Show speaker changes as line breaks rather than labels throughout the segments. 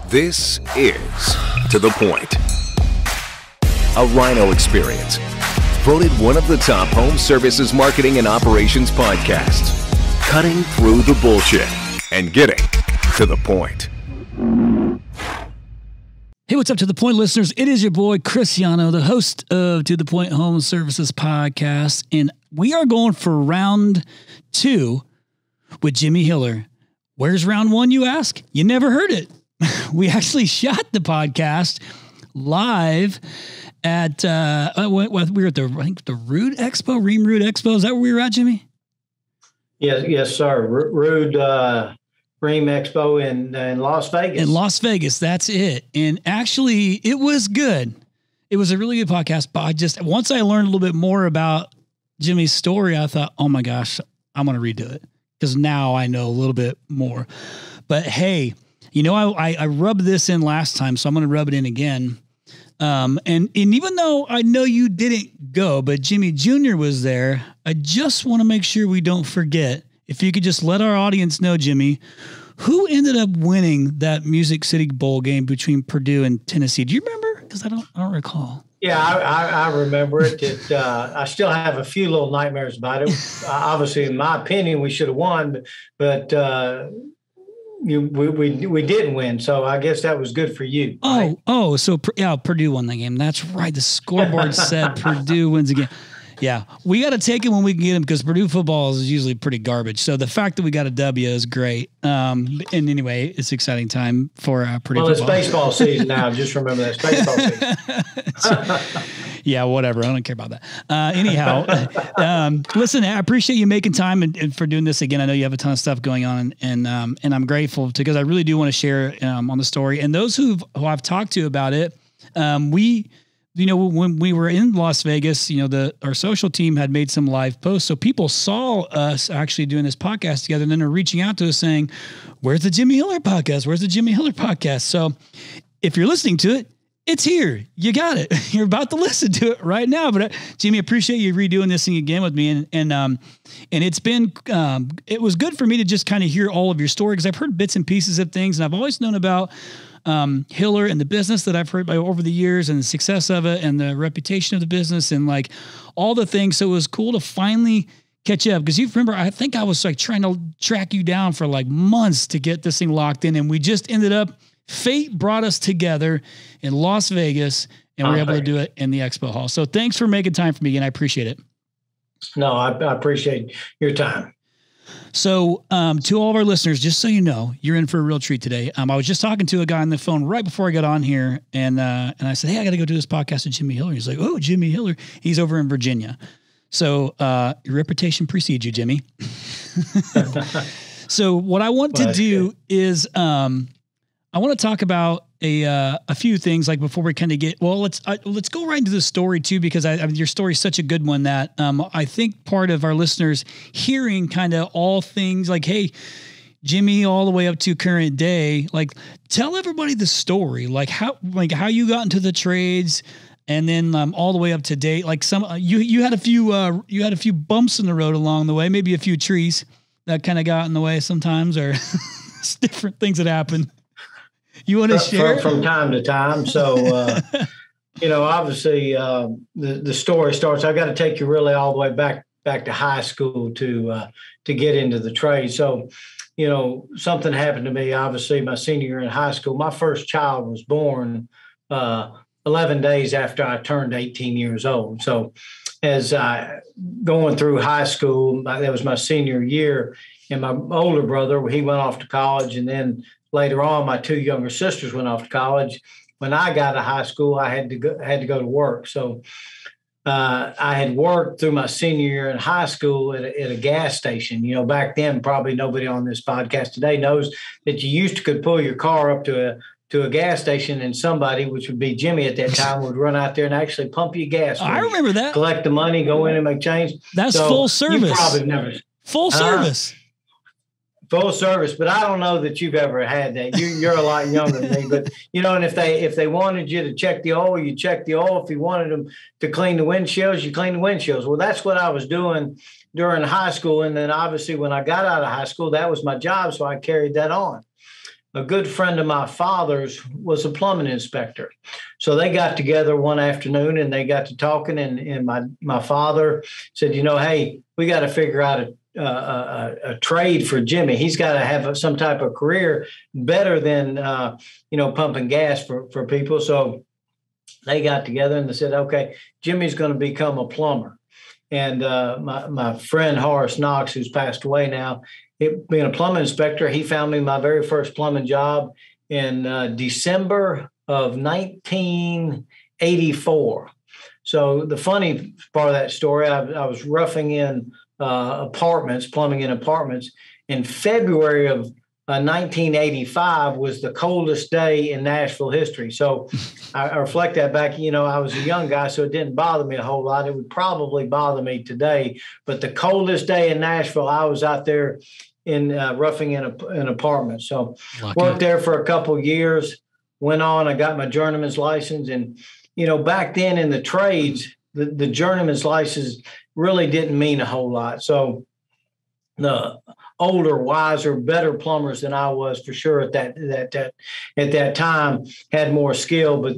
This is To The Point, a RYNO experience. Voted one of the top home services marketing and operations podcasts. Cutting through the bullshit and getting to the point.
Hey, what's up, To The Point listeners? It is your boy, Cristiano, the host of To The Point Home Services Podcast. And we are going for round 2 with Jimmy Hiller. Where's round 1, you ask? You never heard it. We actually shot the podcast live at, we were at the Rude Expo, Ream Rude Expo. Is that where we were at, Jimmy?
Yes, sir. Rude Ream Expo in Las Vegas.
In Las Vegas, that's it. And actually, it was good. It was a really good podcast. But once I learned a little bit more about Jimmy's story, I thought, oh my gosh, I'm going to redo it because now I know a little bit more. But hey, you know, I rubbed this in last time, so I'm going to rub it in again. And even though I know you didn't go, but Jimmy Jr. was there, I just want to make sure we don't forget. If you could just let our audience know, Jimmy, who ended up winning that Music City Bowl game between Purdue and Tennessee? Do you remember? Because I don't recall.
Yeah, I remember it. I still have a few little nightmares about it. Obviously, in my opinion, we should have won, but we didn't win. So I guess that was good for you. Right?
So Purdue won that game. That's right. The scoreboard said Purdue wins again. Yeah, we got to take him when we can get him because Purdue football is usually pretty garbage. So the fact that we got a W is great. And anyway, it's an exciting time for Purdue football.
Well, it's baseball season now. Just remember that. It's baseball season.
Yeah, whatever. I don't care about that. Anyhow, listen, I appreciate you making time and for doing this again. I know you have a ton of stuff going on, and I'm grateful because I really do want to share on the story. And those who I've talked to about it, when we were in Las Vegas, our social team had made some live posts. So people saw us actually doing this podcast together, and then they're reaching out to us saying, where's the Jimmy Hiller podcast? Where's the Jimmy Hiller podcast? So if you're listening to it, it's here. You got it. You're about to listen to it right now. But Jimmy, appreciate you redoing this thing again with me. And it's been, it was good for me to just kind of hear all of your story because I've heard bits and pieces of things, and I've always known about Hiller and the business that I've heard over the years and the success of it and the reputation of the business and like all the things. So it was cool to finally catch up because you remember, I think I was like trying to track you down for like months to get this thing locked in. And we just ended up, fate brought us together in Las Vegas and we were able to do it in the expo hall. So thanks for making time for me and I appreciate it.
No, I appreciate your time.
So to all of our listeners, just so you know, you're in for a real treat today. I was just talking to a guy on the phone right before I got on here, and I said, hey, I got to go do this podcast with Jimmy Hiller. He's like, oh, Jimmy Hiller. He's over in Virginia. So your reputation precedes you, Jimmy. So what I want to do is I want to talk about a few things like before we kind of get, well, let's go right into the story too, because your story is such a good one that I think part of our listeners hearing kind of all things like, hey, Jimmy, all the way up to current day, like tell everybody the story, like how you got into the trades and then all the way up to date. Like you had a few bumps in the road along the way, maybe a few trees that kind of got in the way sometimes, or different things that happen. You want to share
from time to time. So, obviously the story starts, I got to take you really all the way back to high school to get into the trade. So, something happened to me, obviously my senior year in high school. My first child was born 11 days after I turned 18 years old. So as I going through high school, that was my senior year, and my older brother, he went off to college, and then later on, my two younger sisters went off to college. When I got to high school, I had to go to work. So I had worked through my senior year in high school at a gas station. Back then, probably nobody on this podcast today knows that you could pull your car up to a gas station, and somebody, which would be Jimmy at that time, would run out there and actually pump you gas.
I remember that.
Collect the money, go in and make change.
That's full service.
You probably never.
Full service.
Full service, but I don't know that you've ever had that. You're a lot younger than me, but and if they wanted you to check the oil, you check the oil. If you wanted them to clean the windshields, you clean the windshields. Well, that's what I was doing during high school, and then obviously when I got out of high school, that was my job, so I carried that on. a good friend of my father's was a plumbing inspector. So they got together one afternoon and they got to talking, and my father said, hey, we got to figure out a trade for Jimmy. He's got to have some type of career better than, pumping gas for people. So they got together and they said, okay, Jimmy's going to become a plumber. And my friend Horace Knox, who's passed away now, being a plumbing inspector, he found me my very first plumbing job in December of 1984. So the funny part of that story, I was roughing in plumbing in apartments. In February of 1985 was the coldest day in Nashville history. So I reflect that back, I was a young guy, so it didn't bother me a whole lot. It would probably bother me today, but the coldest day in Nashville, I was out there in roughing in an apartment. So worked there for a couple of years, went on, I got my journeyman's license. And, back then in the trades, the journeyman's license really didn't mean a whole lot. So the older, wiser, better plumbers than I was for sure at that time had more skill, but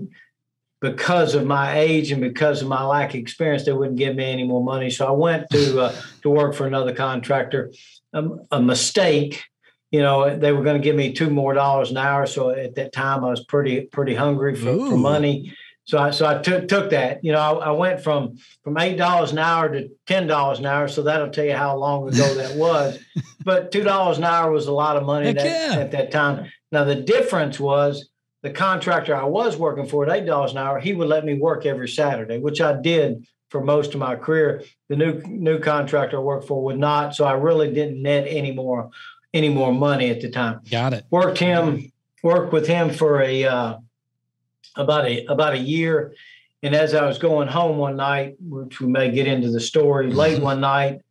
because of my age and because of my lack of experience, they wouldn't give me any more money. So I went to work for another contractor. A mistake, they were going to give me $2 more an hour. So at that time, I was pretty hungry for money. So I took that. I went from $8 an hour to $10 an hour. So that'll tell you how long ago that was. But $2 an hour was a lot of money at that time. Now, the difference was the contractor I was working for at $8 an hour, he would let me work every Saturday, which I did for most of my career. The new contractor I worked for would not. So I really didn't net any more money at the time.
Got it.
Worked with him for about a year. And as I was going home one night, which we may get into the story late one night,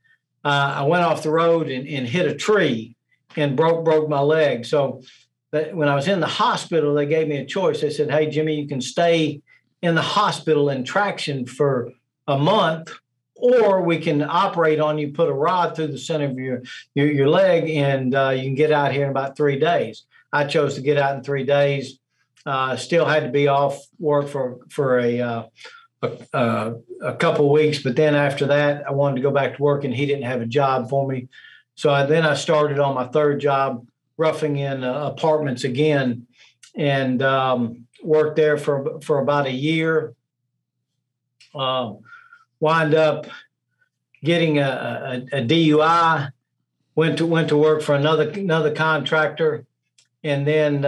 I went off the road and hit a tree and broke my leg. So when I was in the hospital, they gave me a choice. They said, hey, Jimmy, you can stay in the hospital in traction for a month, or we can operate on you, put a rod through the center of your leg, and you can get out here in about 3 days. I chose to get out in 3 days. Still had to be off work for a couple of weeks, but then after that, I wanted to go back to work, and he didn't have a job for me. So I started on my third job, roughing in apartments again, and worked there for about a year. Wind up getting a DUI. Went to work for another contractor, and then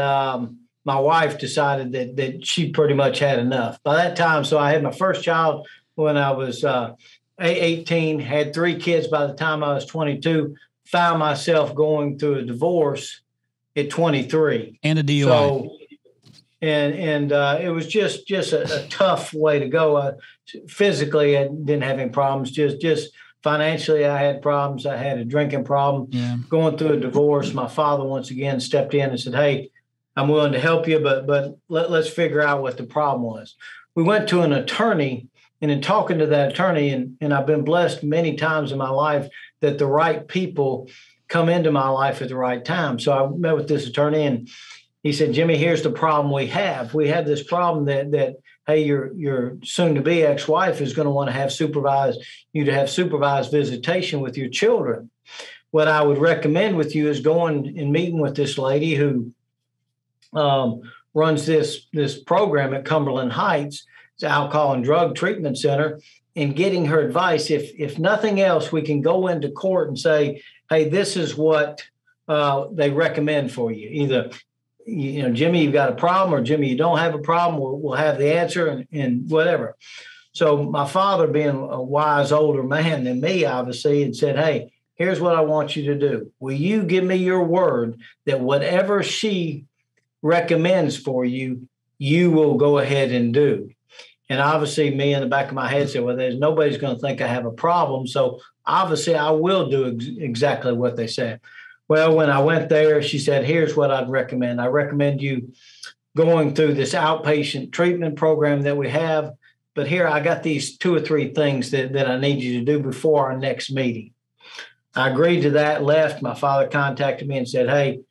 my wife decided that she pretty much had enough. By that time, so I had my first child when I was 18, had 3 kids by the time I was 22, found myself going through a divorce at 23.
And a DUI.
So, and it was just a tough way to go. Physically, I didn't have any problems. Just financially, I had problems. I had a drinking problem.
Yeah.
Going through a divorce, my father once again stepped in and said, "Hey, I'm willing to help you, but let's figure out what the problem was." We went to an attorney, and in talking to that attorney, and I've been blessed many times in my life that the right people come into my life at the right time. So I met with this attorney, and he said, "Jimmy, here's the problem we have. We have this problem that hey, your soon-to-be ex-wife is going to want to have supervised visitation with your children. What I would recommend with you is going and meeting with this lady who runs this program at Cumberland Heights, it's an alcohol and drug treatment center, and getting her advice. If nothing else, we can go into court and say, hey, this is what they recommend for you. Either, Jimmy, you've got a problem, or Jimmy, you don't have a problem. We'll have the answer and whatever." So my father, being a wise older man than me, obviously, had said, "Hey, here's what I want you to do. Will you give me your word that whatever she recommends for you, you will go ahead and do?" And obviously, me in the back of my head said, well, nobody's going to think I have a problem. So obviously, I will do exactly what they said. Well, when I went there, she said, here's what I'd recommend. I recommend you going through this outpatient treatment program that we have. But here, I got these 2 or 3 things that I need you to do before our next meeting. I agreed to that, left. My father contacted me and said, hey,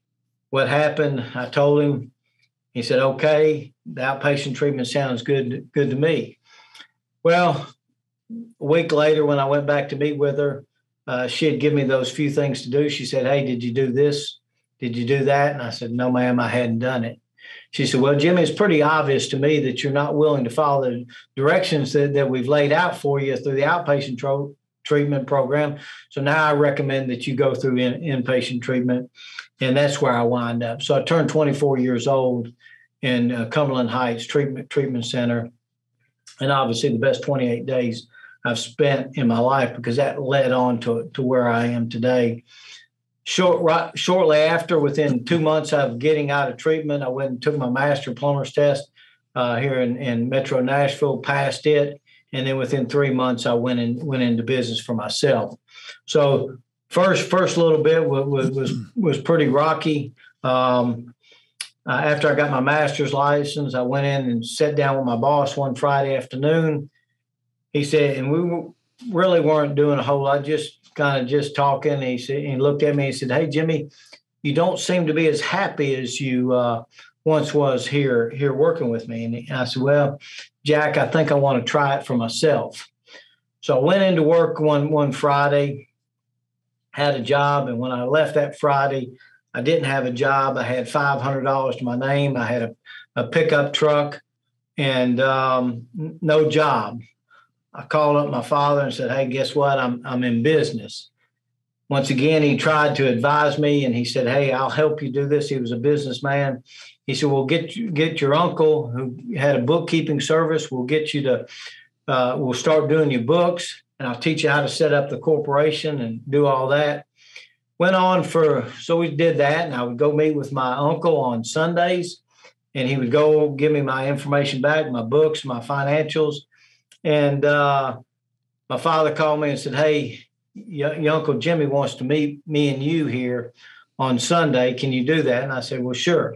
what happened. I told him. He said, okay, the outpatient treatment sounds good to me. Well, a week later, when I went back to meet with her, she had given me those few things to do. She said, hey, did you do this? Did you do that? And I said, no, ma'am, I hadn't done it. She said, well, Jimmy, it's pretty obvious to me that you're not willing to follow the directions that we've laid out for you through the outpatient treatment program. So now I recommend that you go through inpatient treatment. And that's where I wind up. So I turned 24 years old in Cumberland Heights Treatment Center. And obviously the best 28 days I've spent in my life, because that led on to where I am today. Shortly after, within 2 months of getting out of treatment, I went and took my master plumber's test here in Metro Nashville, passed it. And then within 3 months, I went into business for myself. So first little bit was pretty rocky. After I got my master's license, I went in and sat down with my boss one Friday afternoon. He said, and we really weren't doing a whole lot, just talking. He said, he looked at me and said, hey, Jimmy, you don't seem to be as happy as you once was here working with me. And I said, well, Jack, I think I want to try it for myself. So I went into work one Friday, had a job. And when I left that Friday, I didn't have a job. I had $500 to my name. I had a pickup truck and no job. I called up my father and said, hey, guess what? I'm in business. Once again, he tried to advise me, and he said, hey, I'll help you do this. He was a businessman. He said, well, get your uncle who had a bookkeeping service. We'll get you to, we'll start doing your books, and I'll teach you how to set up the corporation and do all that. So we did that, and I would go meet with my uncle on Sundays, and he would go give me my information back, my books, my financials. And my father called me and said, hey, your Uncle Jimmy wants to meet me and you here on Sunday. Can you do that? And I said, well, sure.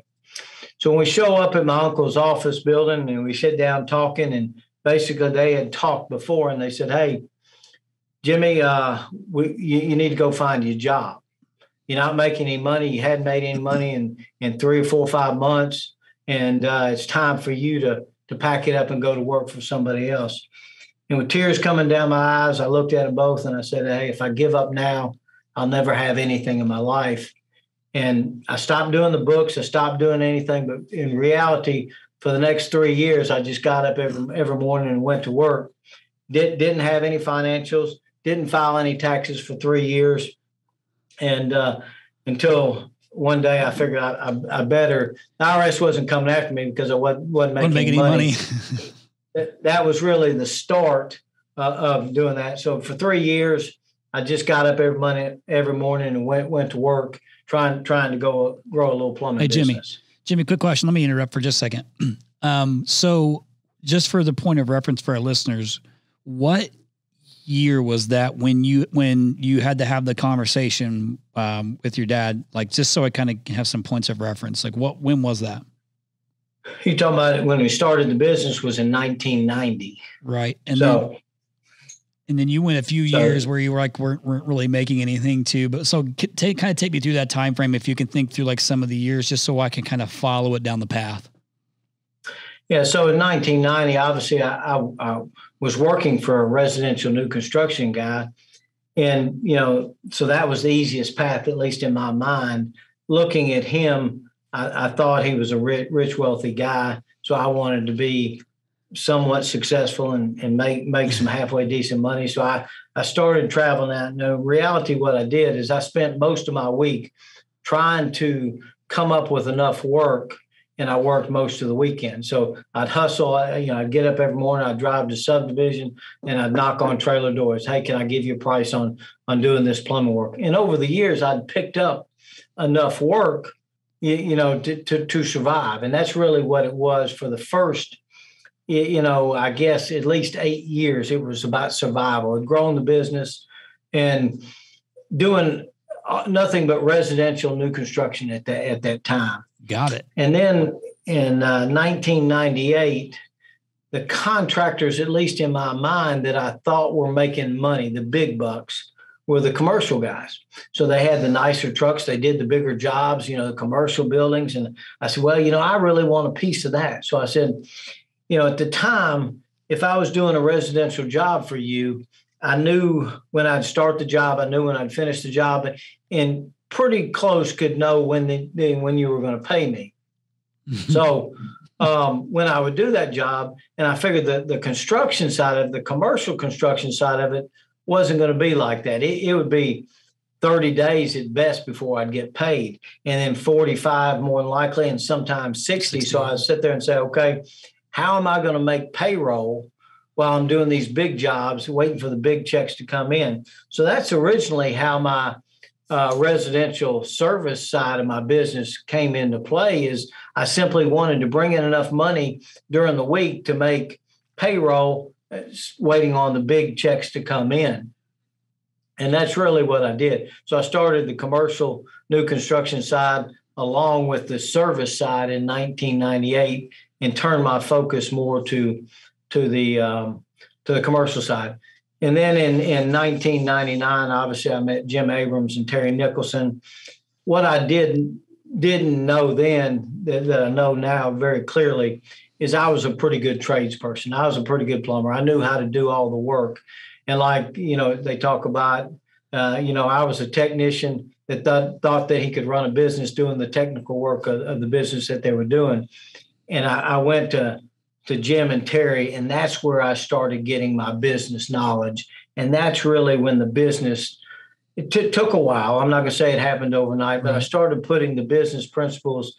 So when we show up at my uncle's office building and we sit down talking, and basically they had talked before, and they said, hey, Jimmy, you need to go find your job. You're not making any money. You hadn't made any money in 3 or 4 or 5 months. And it's time for you to pack it up and go to work for somebody else. And with tears coming down my eyes, I looked at them both and I said, hey, if I give up now, I'll never have anything in my life. And I stopped doing the books. I stopped doing anything. But in reality, for the next 3 years, I just got up every morning and went to work. Didn't have any financials, didn't file any taxes for 3 years. And until one day I figured I better, the IRS wasn't coming after me because I wasn't making any money. That was really the start of doing that. So for 3 years, I just got up every morning and went to work trying to grow a little plumbing business.
Jimmy, quick question. Let me interrupt for just a second. So just for the point of reference for our listeners, what year was that when you had to have the conversation with your dad? Like, just so I kind of have some points of reference, like when was that?
You're talking about it when we started the business was in 1990.
Right. And then you went a few years where you weren't really making anything too, but so take me through that time frame. If you can think through like some of the years, just so I can kind of follow it down the path.
Yeah. So in 1990, obviously I was working for a residential new construction guy. And, so that was the easiest path, at least in my mind. Looking at him, I thought he was a rich, wealthy guy. So I wanted to be somewhat successful and make some halfway decent money. So I started traveling out. And in reality, what I did is I spent most of my week trying to come up with enough work, and I worked most of the weekend. So I'd hustle. I'd get up every morning. I'd drive to subdivision, and I'd knock on trailer doors. Hey, can I give you a price on doing this plumbing work? And over the years, I'd picked up enough work, to survive. And that's really what it was for the first, I guess at least 8 years. It was about survival and growing the business and doing nothing but residential new construction at that time.
Got it.
And then in 1998, the contractors, at least in my mind, that I thought were making money, the big bucks, were the commercial guys. So they had the nicer trucks. They did the bigger jobs, the commercial buildings. And I said, well, I really want a piece of that. So I said, at the time, if I was doing a residential job for you, I knew when I'd start the job, I knew when I'd finish the job, and pretty close could know when you were going to pay me. So when I would do that job, and I figured that the construction side of the commercial construction side of it wasn't going to be like that. It would be 30 days at best before I'd get paid, and then 45 more than likely, and sometimes 60. So I'd sit there and say, okay, how am I going to make payroll while I'm doing these big jobs, waiting for the big checks to come in? So that's originally how my residential service side of my business came into play. Is I simply wanted to bring in enough money during the week to make payroll, waiting on the big checks to come in. And that's really what I did. So I started the commercial new construction side along with the service side in 1998 and turned my focus more to the commercial side. And then in 1999, obviously I met Jim Abrams and Terry Nicholson. What I didn't know then that I know now very clearly is I was a pretty good tradesperson. I was a pretty good plumber. I knew how to do all the work. And like, they talk about, I was a technician that thought that he could run a business doing the technical work of the business that they were doing. And I went to Jim and Terry, and that's where I started getting my business knowledge. And that's really when the business, it took a while. I'm not going to say it happened overnight, but I started putting the business principles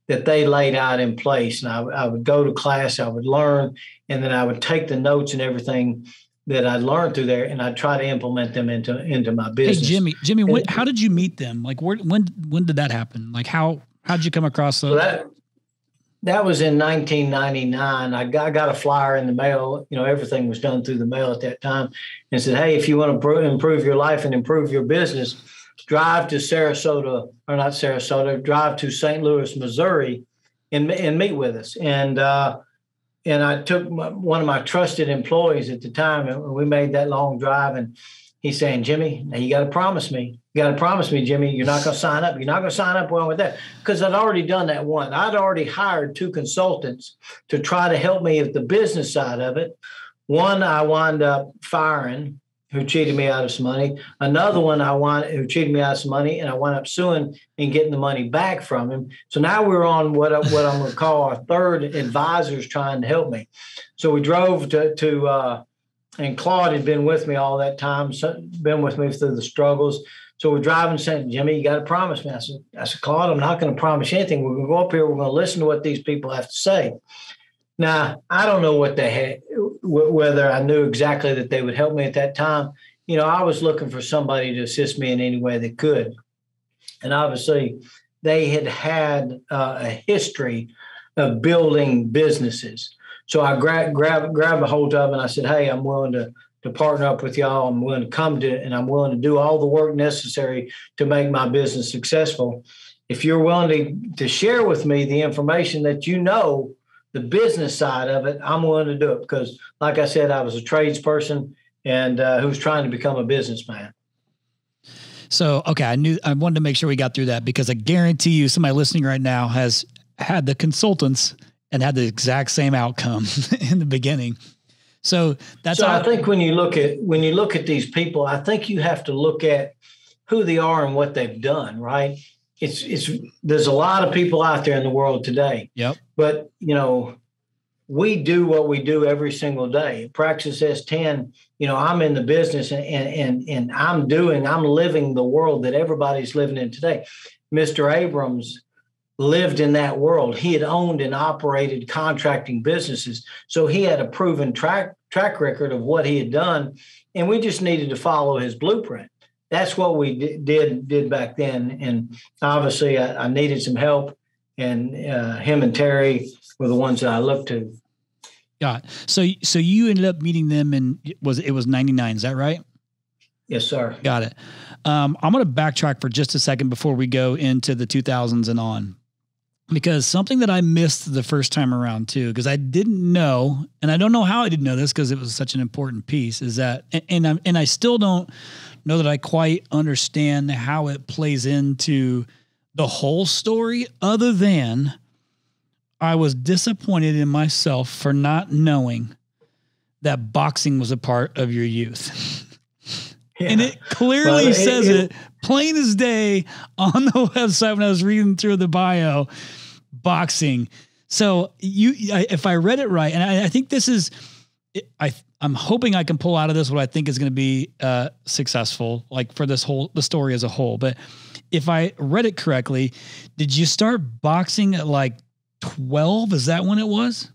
that they laid out in place. And I would go to class, I would learn, and then I would take the notes and everything that I learned through there, and I'd try to implement them into my business.
Hey, Jimmy, how did you meet them? Like, when did that happen? Like, how did you come across those?
So that was in 1999. I got a flyer in the mail. Everything was done through the mail at that time, and said, hey, if you want to improve your life and improve your business, drive to drive to St. Louis, Missouri, and meet with us. And I took one of my trusted employees at the time, and we made that long drive. And he's saying, Jimmy, now you got to promise me. You got to promise me, Jimmy, you're not going to sign up. You're not going to sign up well with that. Because I'd already done that one. I'd already hired 2 consultants to try to help me with the business side of it. One I wound up firing, who cheated me out of some money. Another one who cheated me out of some money, and I wound up suing and getting the money back from him. So now we're on what I'm going to call our third advisors trying to help me. So we drove to and Claude had been with me all that time, been with me through the struggles. So we're driving, saying, Jimmy, you got to promise me. I said, Claude, I'm not going to promise you anything. We're going to go up here. We're going to listen to what these people have to say. Now, I don't know what they had, whether I knew exactly that they would help me at that time. I was looking for somebody to assist me in any way they could. And obviously, they had a history of building businesses. So I grabbed a hold of them, and I said, hey, I'm willing to partner up with y'all. I'm willing to come to, and I'm willing to do all the work necessary to make my business successful. If you're willing to share with me the information that the business side of it, I'm willing to do it. Because like I said, I was a tradesperson and who was trying to become a businessman.
So, okay, I wanted to make sure we got through that, because I guarantee you somebody listening right now has had the consultants and had the exact same outcome in the beginning. So I think when you look at these people, I think you have to look at who they are and what they've done, right? There's a lot of people out there in the world today. Yep.
But we do what we do every single day. Praxis S10, I'm in the business and I'm living the world that everybody's living in today. Mr. Abrams lived in that world. He had owned and operated contracting businesses. So he had a proven track record of what he had done. And we just needed to follow his blueprint. That's what we did back then. And obviously I needed some help, and him and Terry were the ones that I looked to.
Got it. So you ended up meeting them it was 99. Is that right?
Yes, sir.
Got it. I'm going to backtrack for just a second before we go into the 2000s and on. because something that I missed the first time around too, because I didn't know, and I don't know how I didn't know this because it was such an important piece, is that, and I still don't know that I quite understand how it plays into the whole story, other than I was disappointed in myself for not knowing that boxing was a part of your youth. Yeah. And it clearly says it plain as day on the website when I was reading through the bio, boxing. So if I read it right, and I think this is, I'm hoping I can pull out of this what I think is going to be successful, like for the story as a whole. But if I read it correctly, did you start boxing at like 12? Is that when it was?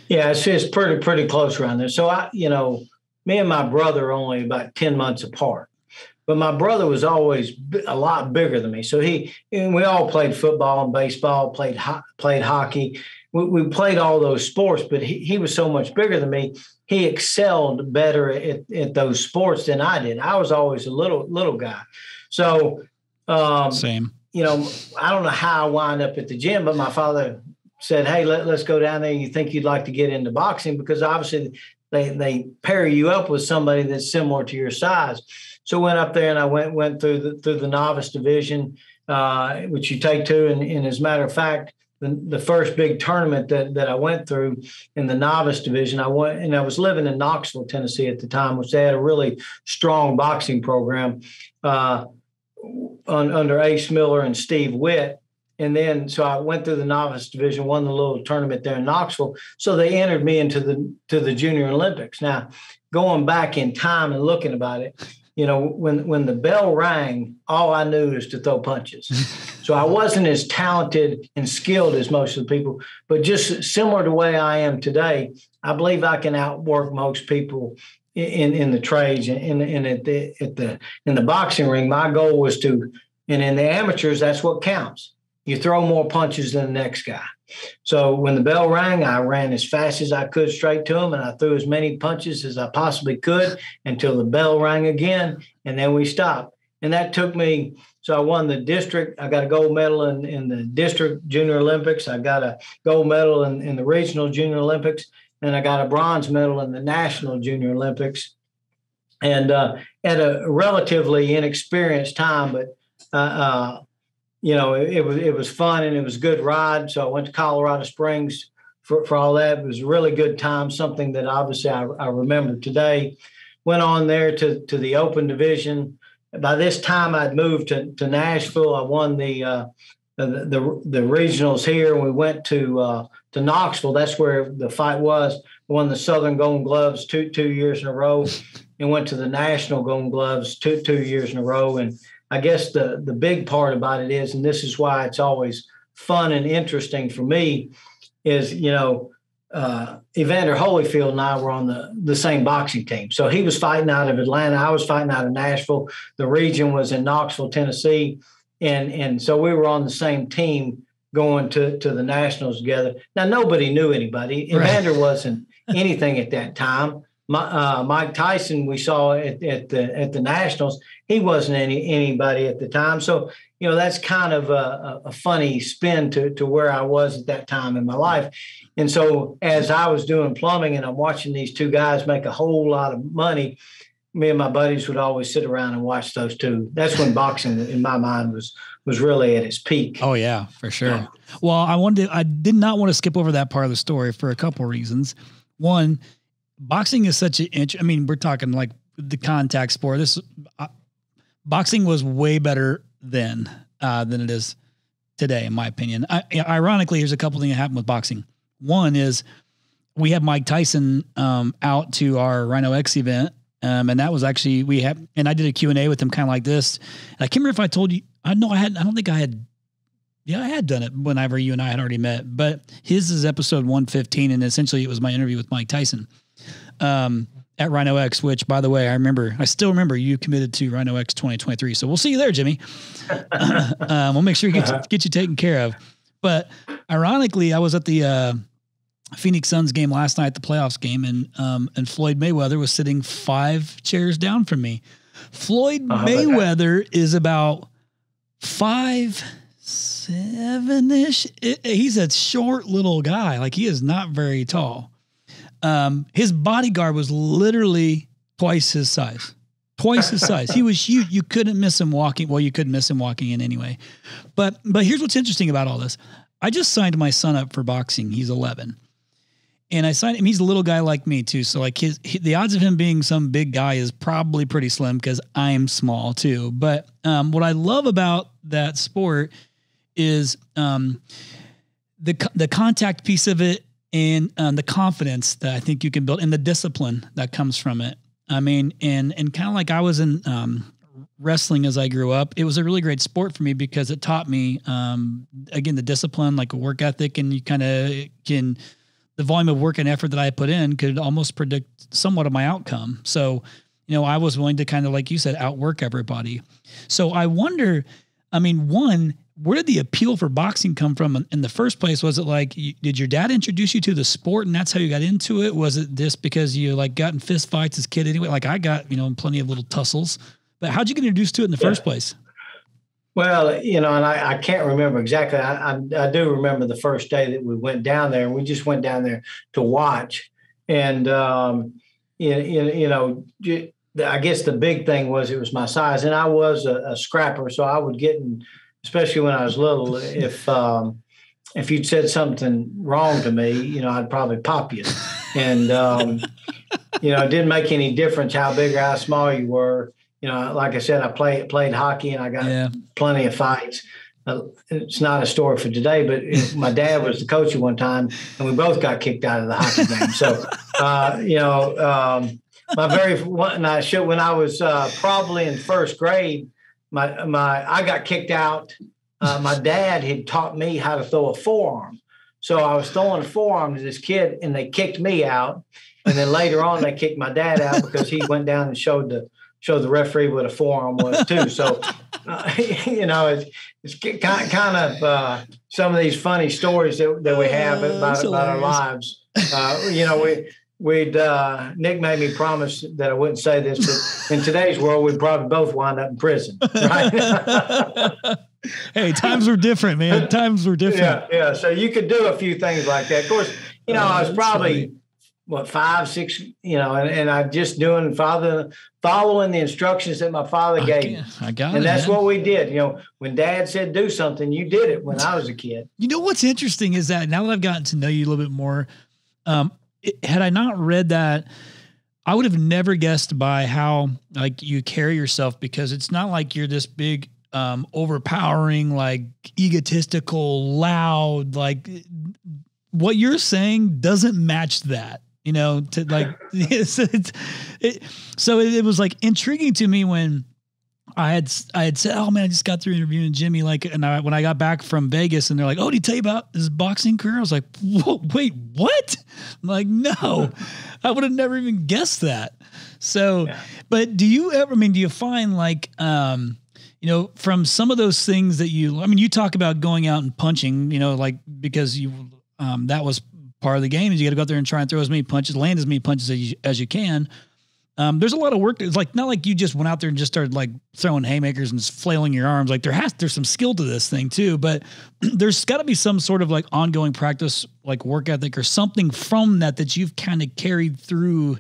Yeah, it's pretty close around there. So me and my brother are only about 10 months apart, but my brother was always a lot bigger than me. So we all played football and baseball, played hockey. We played all those sports, but he was so much bigger than me. He excelled better at those sports than I did. I was always a little guy. So,
same.
I don't know how I wound up at the gym, but my father said, "Hey, let's go down there. You think you'd like to get into boxing?" Because obviously they pair you up with somebody that's similar to your size. So went up there and I went through the novice division, which you take to. And as a matter of fact, the first big tournament that I went through in the novice division, I went, and I was living in Knoxville, Tennessee at the time, which they had a really strong boxing program under Ace Miller and Steve Witt. And then, so I went through the novice division, won the little tournament there in Knoxville. So they entered me into the Junior Olympics. Now, going back in time and looking about it, when the bell rang, all I knew was to throw punches. So I wasn't as talented and skilled as most of the people, but just similar to the way I am today, I believe I can outwork most people in the trades. And in the boxing ring, my goal was to, and in the amateurs, that's what counts. You throw more punches than the next guy. So when the bell rang, I ran as fast as I could straight to him, and I threw as many punches as I possibly could until the bell rang again, and then we stopped. And that took me, so I won the district. I got a gold medal in the district Junior Olympics. I got a gold medal in the regional Junior Olympics, and I got a bronze medal in the national Junior Olympics. And at a relatively inexperienced time, but it was fun and it was a good ride. So I went to Colorado Springs for all that. It was a really good time, something that obviously I remember today. Went on there to the open division. By this time, I'd moved to Nashville. I won the regionals here. We went to Knoxville. That's where the fight was. I won the Southern Golden Gloves two years in a row, and went to the National Golden Gloves two years in a row. And I guess the big part about it is, and this is why it's always fun and interesting for me, is, Evander Holyfield and I were on the same boxing team. So he was fighting out of Atlanta. I was fighting out of Nashville. The region was in Knoxville, Tennessee. And so we were on the same team going to the nationals together. Now, nobody knew anybody. Right. Evander wasn't anything at that time. Mike Tyson, we saw at the nationals, he wasn't anybody at the time. So, that's kind of a funny spin to where I was at that time in my life. And so as I was doing plumbing and I'm watching these two guys make a whole lot of money, me and my buddies would always sit around and watch those two. That's when boxing in my mind was really at its peak.
Oh yeah, for sure. Yeah. Well, I did not want to skip over that part of the story for a couple of reasons. One, boxing is such we're talking like the contact sport. Boxing was way better then than it is today, in my opinion. Ironically, here's a couple things that happened with boxing. One is we had Mike Tyson out to our RYNO X event, and that was actually I did a Q&A with him kind of like this. And I can't remember if I told you. I don't think I had. Yeah, I had done it whenever you and I had already met. But his is episode 115, and essentially it was my interview with Mike Tyson. At RYNO X, which, by the way, I still remember you committed to RYNO X 2023. So we'll see you there, Jimmy. We'll make sure get you taken care of. But ironically, I was at the Phoenix Suns game last night, the playoffs game, and Floyd Mayweather was sitting 5 chairs down from me. Floyd Mayweather is about 5'7", 7-ish. He's a short little guy. Like, he is not very tall. His bodyguard was literally twice his size. He was huge. You couldn't miss him walking. Well, you couldn't miss him walking in anyway. But here's what's interesting about all this. I just signed my son up for boxing. He's 11. And I signed him. He's a little guy like me too. So like the odds of him being some big guy is probably pretty slim because I'm small too. But what I love about that sport is the contact piece of it and the confidence that I think you can build and the discipline that comes from it. I mean, and kind of like I was in wrestling as I grew up, it was a really great sport for me because it taught me, again, the discipline, like a work ethic, and you kind of can, the volume of work and effort that I put in could almost predict somewhat of my outcome. So, I was willing to kind of, like you said, outwork everybody. So I wonder, I mean, one, where did the appeal for boxing come from in the first place? Was it like, did your dad introduce you to the sport and that's how you got into it? Was it just because you like got in fist fights as a kid anyway? Like I got, plenty of little tussles, but how'd you get introduced to it in the first place?
Well, and I can't remember exactly. I do remember the first day that we went down there, and we just went down there to watch. And, I guess the big thing was it was my size, and I was a scrapper. So I would get in, especially when I was little, if you'd said something wrong to me, I'd probably pop you. And, it didn't make any difference how big or how small you were. Like I said, I played hockey and I got plenty of fights. It's not a story for today, but my dad was the coach at one time and we both got kicked out of the hockey game. So, when I was probably in first grade, I got kicked out. My dad had taught me how to throw a forearm. So I was throwing a forearm to this kid and they kicked me out. And then later on, they kicked my dad out because he went down and showed the referee what a forearm was too. So, it's kind of some of these funny stories that we have about our lives. Nick made me promise that I wouldn't say this, but in today's world, we'd probably both wind up in prison, right?
Hey, times were different, man. Times were different.
Yeah. So you could do a few things like that. Of course, I was probably, 5, 6, and I'm just following the instructions that my father gave me.
I got it.
And that's what we did. When Dad said do something, you did it when I was a kid.
What's interesting is that now that I've gotten to know you a little bit more, had I not read that, I would have never guessed by how like you carry yourself, because it's not like you're this big, overpowering, like egotistical, loud, like what you're saying doesn't match that, to like, so it was like intriguing to me when I had said, oh man, I just got through interviewing Jimmy. Like, and when I got back from Vegas and they're like, oh, did he tell you about his boxing career? I was like, wait, what? I'm like, no, I would have never even guessed that. So, but do you find like, from some of those things that you talk about going out and punching, like, because that was part of the game is you got to go out there and try and throw as many punches, land as many punches as you can. There's a lot of work. It's like, not like you just went out there and just started like throwing haymakers and just flailing your arms. Like there's some skill to this thing too, but there's gotta be some sort of like ongoing practice, like work ethic or something from that you've kind of carried through,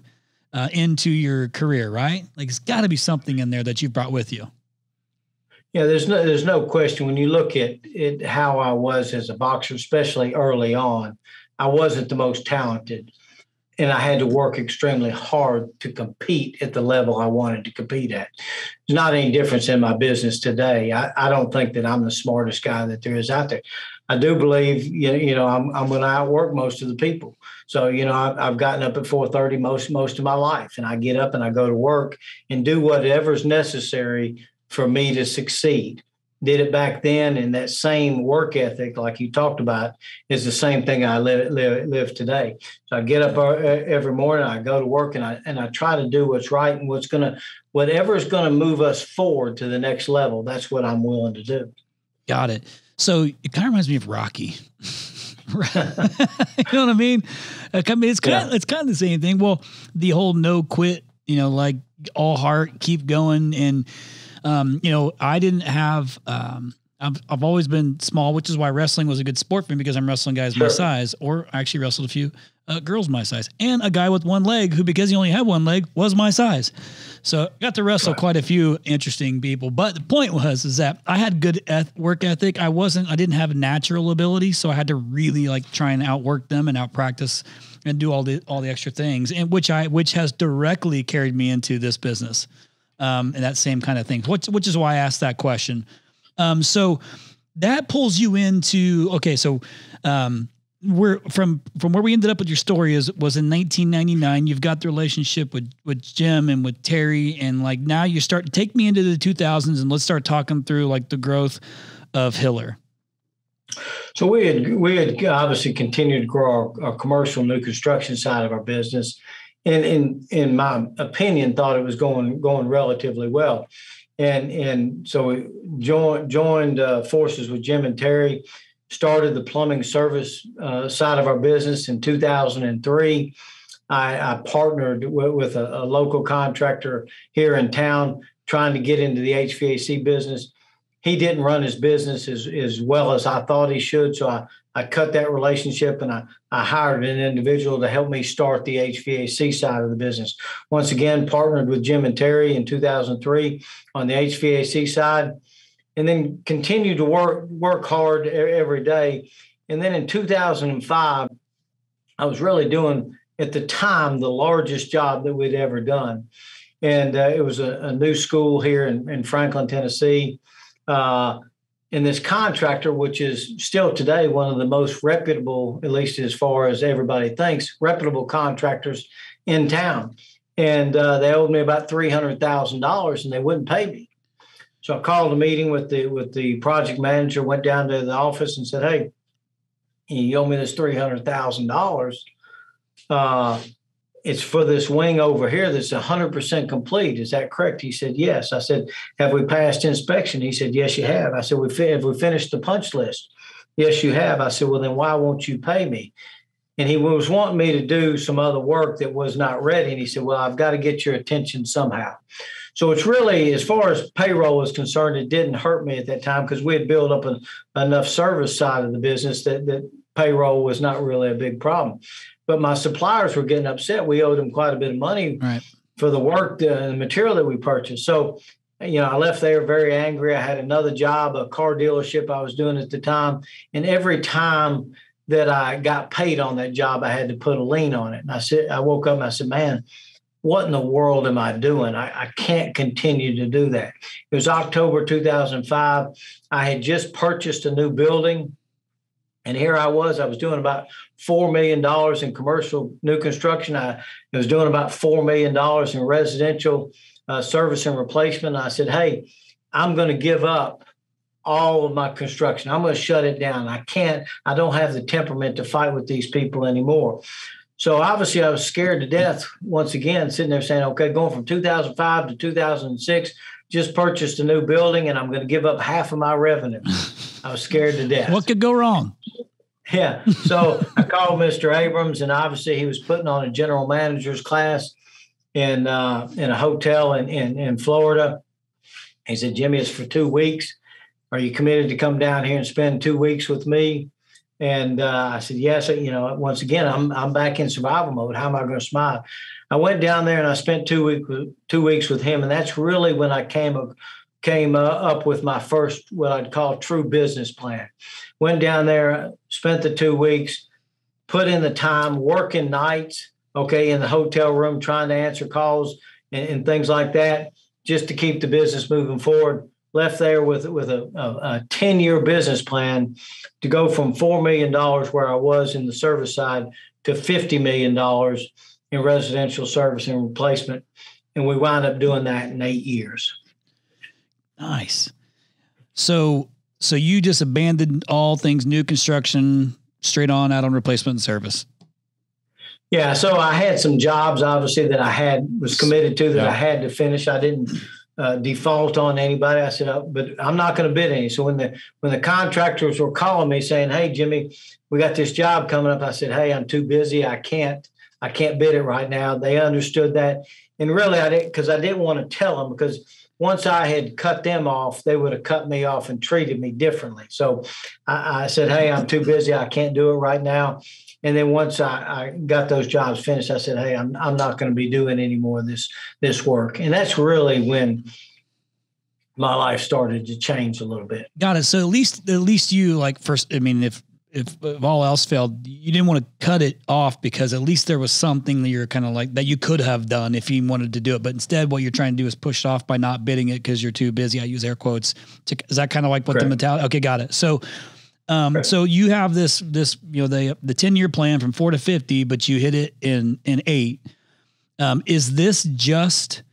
into your career, right? Like it's gotta be something in there that you've brought with you.
Yeah, there's no question. When you look at it, how I was as a boxer, especially early on, I wasn't the most talented. And I had to work extremely hard to compete at the level I wanted to compete at. There's not any difference in my business today. I don't think that I'm the smartest guy that there is out there. I do believe, I'm going to outwork most of the people. So, I've gotten up at 4:30 most of my life, and I get up and I go to work and do whatever's necessary for me to succeed. Did it back then, and that same work ethic, like you talked about, is the same thing I live today. So I get up every morning, I go to work, and I try to do what's right and whatever is going to move us forward to the next level. That's what I'm willing to do.
Got it. So it kind of reminds me of Rocky. You know what I mean? It's kind of the same thing. Well, the whole no quit, like all heart, keep going, and I didn't have I've always been small, which is why wrestling was a good sport for me, because I'm wrestling guys my size, or I actually wrestled a few girls my size, and a guy with one leg who, because he only had one leg, was my size. So I got to wrestle quite a few interesting people. But the point is that I had good work ethic. I didn't have natural ability, so I had to really like try and outwork them and outpractice and do all the extra things, and which has directly carried me into this business, and that same kind of thing. Which is why I asked that question. So that pulls you into, okay. So, we're from where we ended up with your story was in 1999. You've got the relationship with Jim and with Terry, and like now you start to take me into the 2000s, and let's start talking through like the growth of Hiller.
So we had obviously continued to grow our commercial new construction side of our business, and in my opinion, thought it was going relatively well. And so we joined forces with Jim and Terry, started the plumbing service side of our business in 2003. I partnered with a local contractor here in town, trying to get into the HVAC business. He didn't run his business as well as I thought he should, so I cut that relationship, and I hired an individual to help me start the HVAC side of the business. Once again, partnered with Jim and Terry in 2003 on the HVAC side, and then continued to work hard every day. And then in 2005, I was really doing, at the time, the largest job that we'd ever done. And it was a new school here in Franklin, Tennessee. And this contractor, which is still today one of the most reputable, at least as far as everybody thinks, reputable contractors in town. And they owed me about $300,000, and they wouldn't pay me. So I called a meeting with the project manager, went down to the office and said, "Hey, you owe me this $300,000. It's for this wing over here that's 100% complete. Is that correct?" He said, "Yes." I said, "Have we passed inspection?" He said, "Yes, you have." I said, "Have we finished the punch list?" "Yes, you have." I said, "Well, then why won't you pay me?" And he was wanting me to do some other work that was not ready. And he said, "Well, I've got to get your attention somehow." So it's really, as far as payroll is concerned, it didn't hurt me at that time, because we had built up enough service side of the business that payroll was not really a big problem. But my suppliers were getting upset. We owed them quite a bit of money for the work, the material that we purchased. So, I left there very angry. I had another job, a car dealership I was doing at the time. And every time that I got paid on that job, I had to put a lien on it. And I woke up and I said, "Man, what in the world am I doing? I can't continue to do that." It was October 2005. I had just purchased a new building. And here I was doing about $4 million in commercial new construction. I was doing about $4 million in residential service and replacement. And I said, "Hey, I'm going to give up all of my construction. I'm going to shut it down. I don't have the temperament to fight with these people anymore." So obviously I was scared to death once again, sitting there saying, okay, going from 2005 to 2006, just purchased a new building, and I'm going to give up half of my revenue. I was scared to death.
What could go wrong?
Yeah. So I called Mr. Abrams, and obviously he was putting on a general manager's class in a hotel in Florida. He said, "Jimmy, it's for 2 weeks. Are you committed to come down here and spend 2 weeks with me?" And I said, "Yes." Once again, I'm back in survival mode. How am I going to smile? I went down there and I spent 2 weeks with him, and that's really when I came up with my first, what I'd call, true business plan. Went down there, spent the 2 weeks, put in the time, working nights, in the hotel room, trying to answer calls and things like that, just to keep the business moving forward. Left there with a 10-year business plan to go from $4 million where I was in the service side to $50 million in residential service and replacement. And we wound up doing that in 8 years.
Nice. So you just abandoned all things new construction, straight on out on replacement and service.
Yeah. So I had some jobs, obviously, that I was committed to that I had to finish. I didn't default on anybody. I said, but I'm not going to bid any. So when the contractors were calling me saying, "Hey, Jimmy, we got this job coming up," I said, "Hey, I'm too busy. I can't bid it right now." They understood that. And really, I didn't, because I didn't want to tell them, because once I had cut them off, they would have cut me off and treated me differently. So I said, hey, I'm too busy. I can't do it right now. And then once I got those jobs finished, I said, hey, I'm not going to be doing any more of this work. And that's really when my life started to change a little bit.
Got it. So at least you, like, first, I mean, if all else failed, you didn't want to cut it off because at least there was something that you're kind of like that you could have done if you wanted to do it. But instead, what you're trying to do is push it off by not bidding it because you're too busy. I use air quotes. Is that kind of like what
Correct.
the mentality? Okay, got it. So, so you have this, you know, the 10-year plan from 4 to 50, but you hit it in 8. Is this just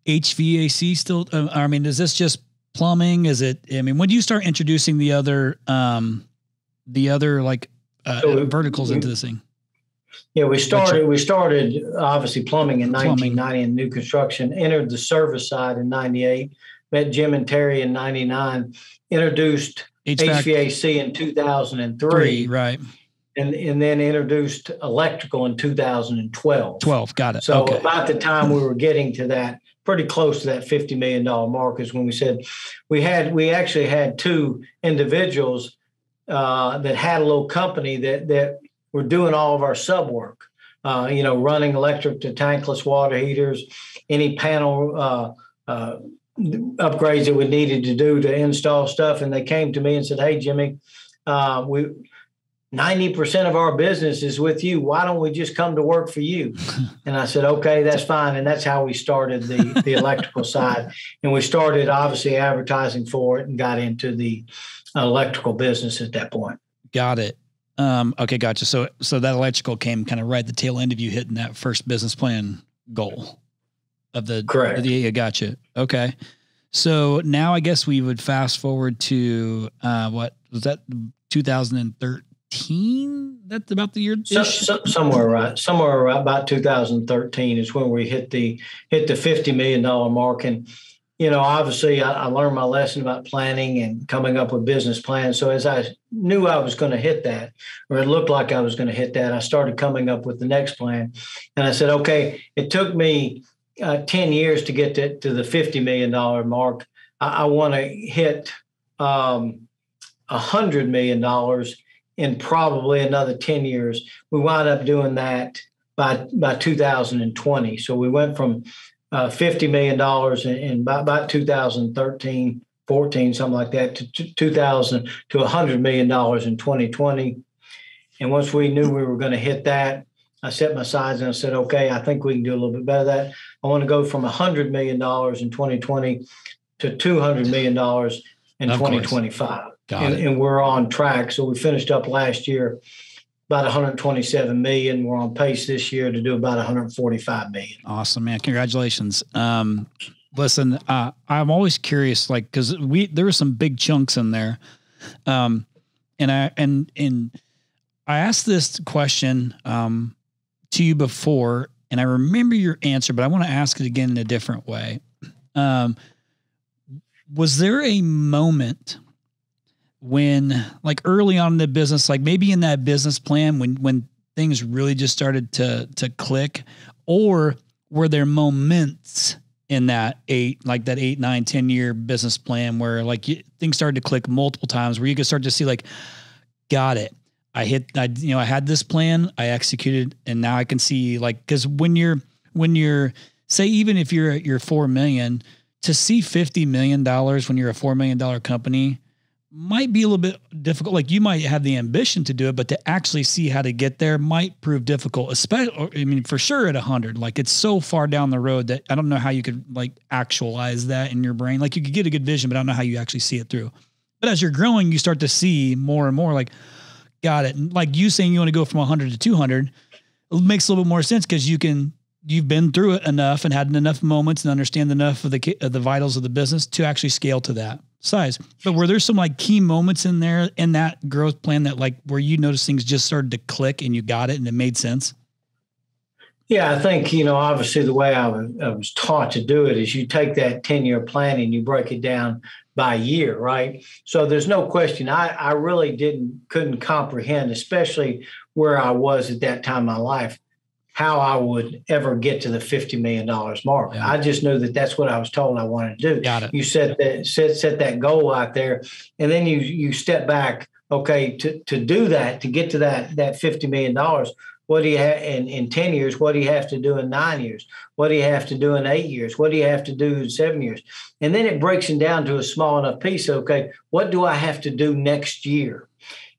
HVAC still? I mean, is this just plumbing? Is it? I mean, when do you start introducing the other like verticals into this thing?
Yeah, we started obviously plumbing in 1990 in new construction. Entered the service side in 98. Met Jim and Terry in 99. Introduced HVAC in 2003.
Right.
And then introduced electrical in 2012.
12, got it.
So
okay.
About the time we were getting to that, pretty close to that $50 million mark is when we said we actually had 2 individuals that had a little company that were doing all of our sub work, running electric to tankless water heaters, any panel upgrades that we needed to do to install stuff. And they came to me and said, hey, Jimmy, 90% of our business is with you. Why don't we just come to work for you? And I said, okay, that's fine. And that's how we started the electrical side. And we started obviously advertising for it and got into the electrical business at that point.
Got it. Okay, gotcha. So that electrical came kind of right at the tail end of you hitting that first business plan goal of the
correct.
Yeah, gotcha. Okay. So now I guess we would fast forward to what was that 2013? That's about the year.
Somewhere right about 2013 is when we hit the $50 million mark. And obviously I learned my lesson about planning and coming up with business plans. So as I knew I was going to hit that, or it looked like I was going to hit that, I started coming up with the next plan. And I said, okay, it took me 10 years to get to the $50 million mark. I want to hit $100 million in probably another 10 years. We wound up doing that by 2020. So we went from $50 million in about 2013, 14, something like that, to $100 million in 2020. And once we knew we were going to hit that, I set my sights and I said, okay, I think we can do a little bit better than that. I want to go from $100 million in 2020 to $200 million in 2025. And we're on track. So we finished up last year about 127 million. We're on pace this year to do about 145 million.
Awesome, man. Congratulations. Listen, I'm always curious, like, cause there were some big chunks in there. And I asked this question, to you before, and I remember your answer, but I want to ask it again in a different way. Was there a moment when, like, early on in the business, like maybe in that business plan, when things really just started to click, or were there moments in that 8, 9, 10 year business plan where like things started to click multiple times, where you could start to see like, got it. I had this plan, I executed, and now I can see, like, cause when you're say, even if you're at your 4 million, to see $50 million when you're a $4 million company might be a little bit difficult. Like, you might have the ambition to do it, but to actually see how to get there might prove difficult, especially, I mean, for sure at 100, like it's so far down the road that I don't know how you could like actualize that in your brain. Like, you could get a good vision, but I don't know how you actually see it through. But as you're growing, you start to see more and more, like, got it. And like you saying you want to go from 100 to 200, it makes a little bit more sense because you've been through it enough and had enough moments and understand enough of the vitals of the business to actually scale to that size. But were there some like key moments in there in that growth plan that like where you noticed things just started to click and you got it and it made sense?
Yeah, I think, obviously the way I was taught to do it is you take that 10-year plan and you break it down by year, right? So there's no question. I really couldn't comprehend, especially where I was at that time in my life, how I would ever get to the $50 million mark.
Yeah.
I just knew that that's what I was told I wanted to do.
Got it.
You set that goal out there, and then you step back. Okay, to do that, to get to that $50 million, what do you have in 10 years? What do you have to do in 9 years? What do you have to do in 8 years? What do you have to do in 7 years? And then it breaks it down to a small enough piece. Okay, what do I have to do next year?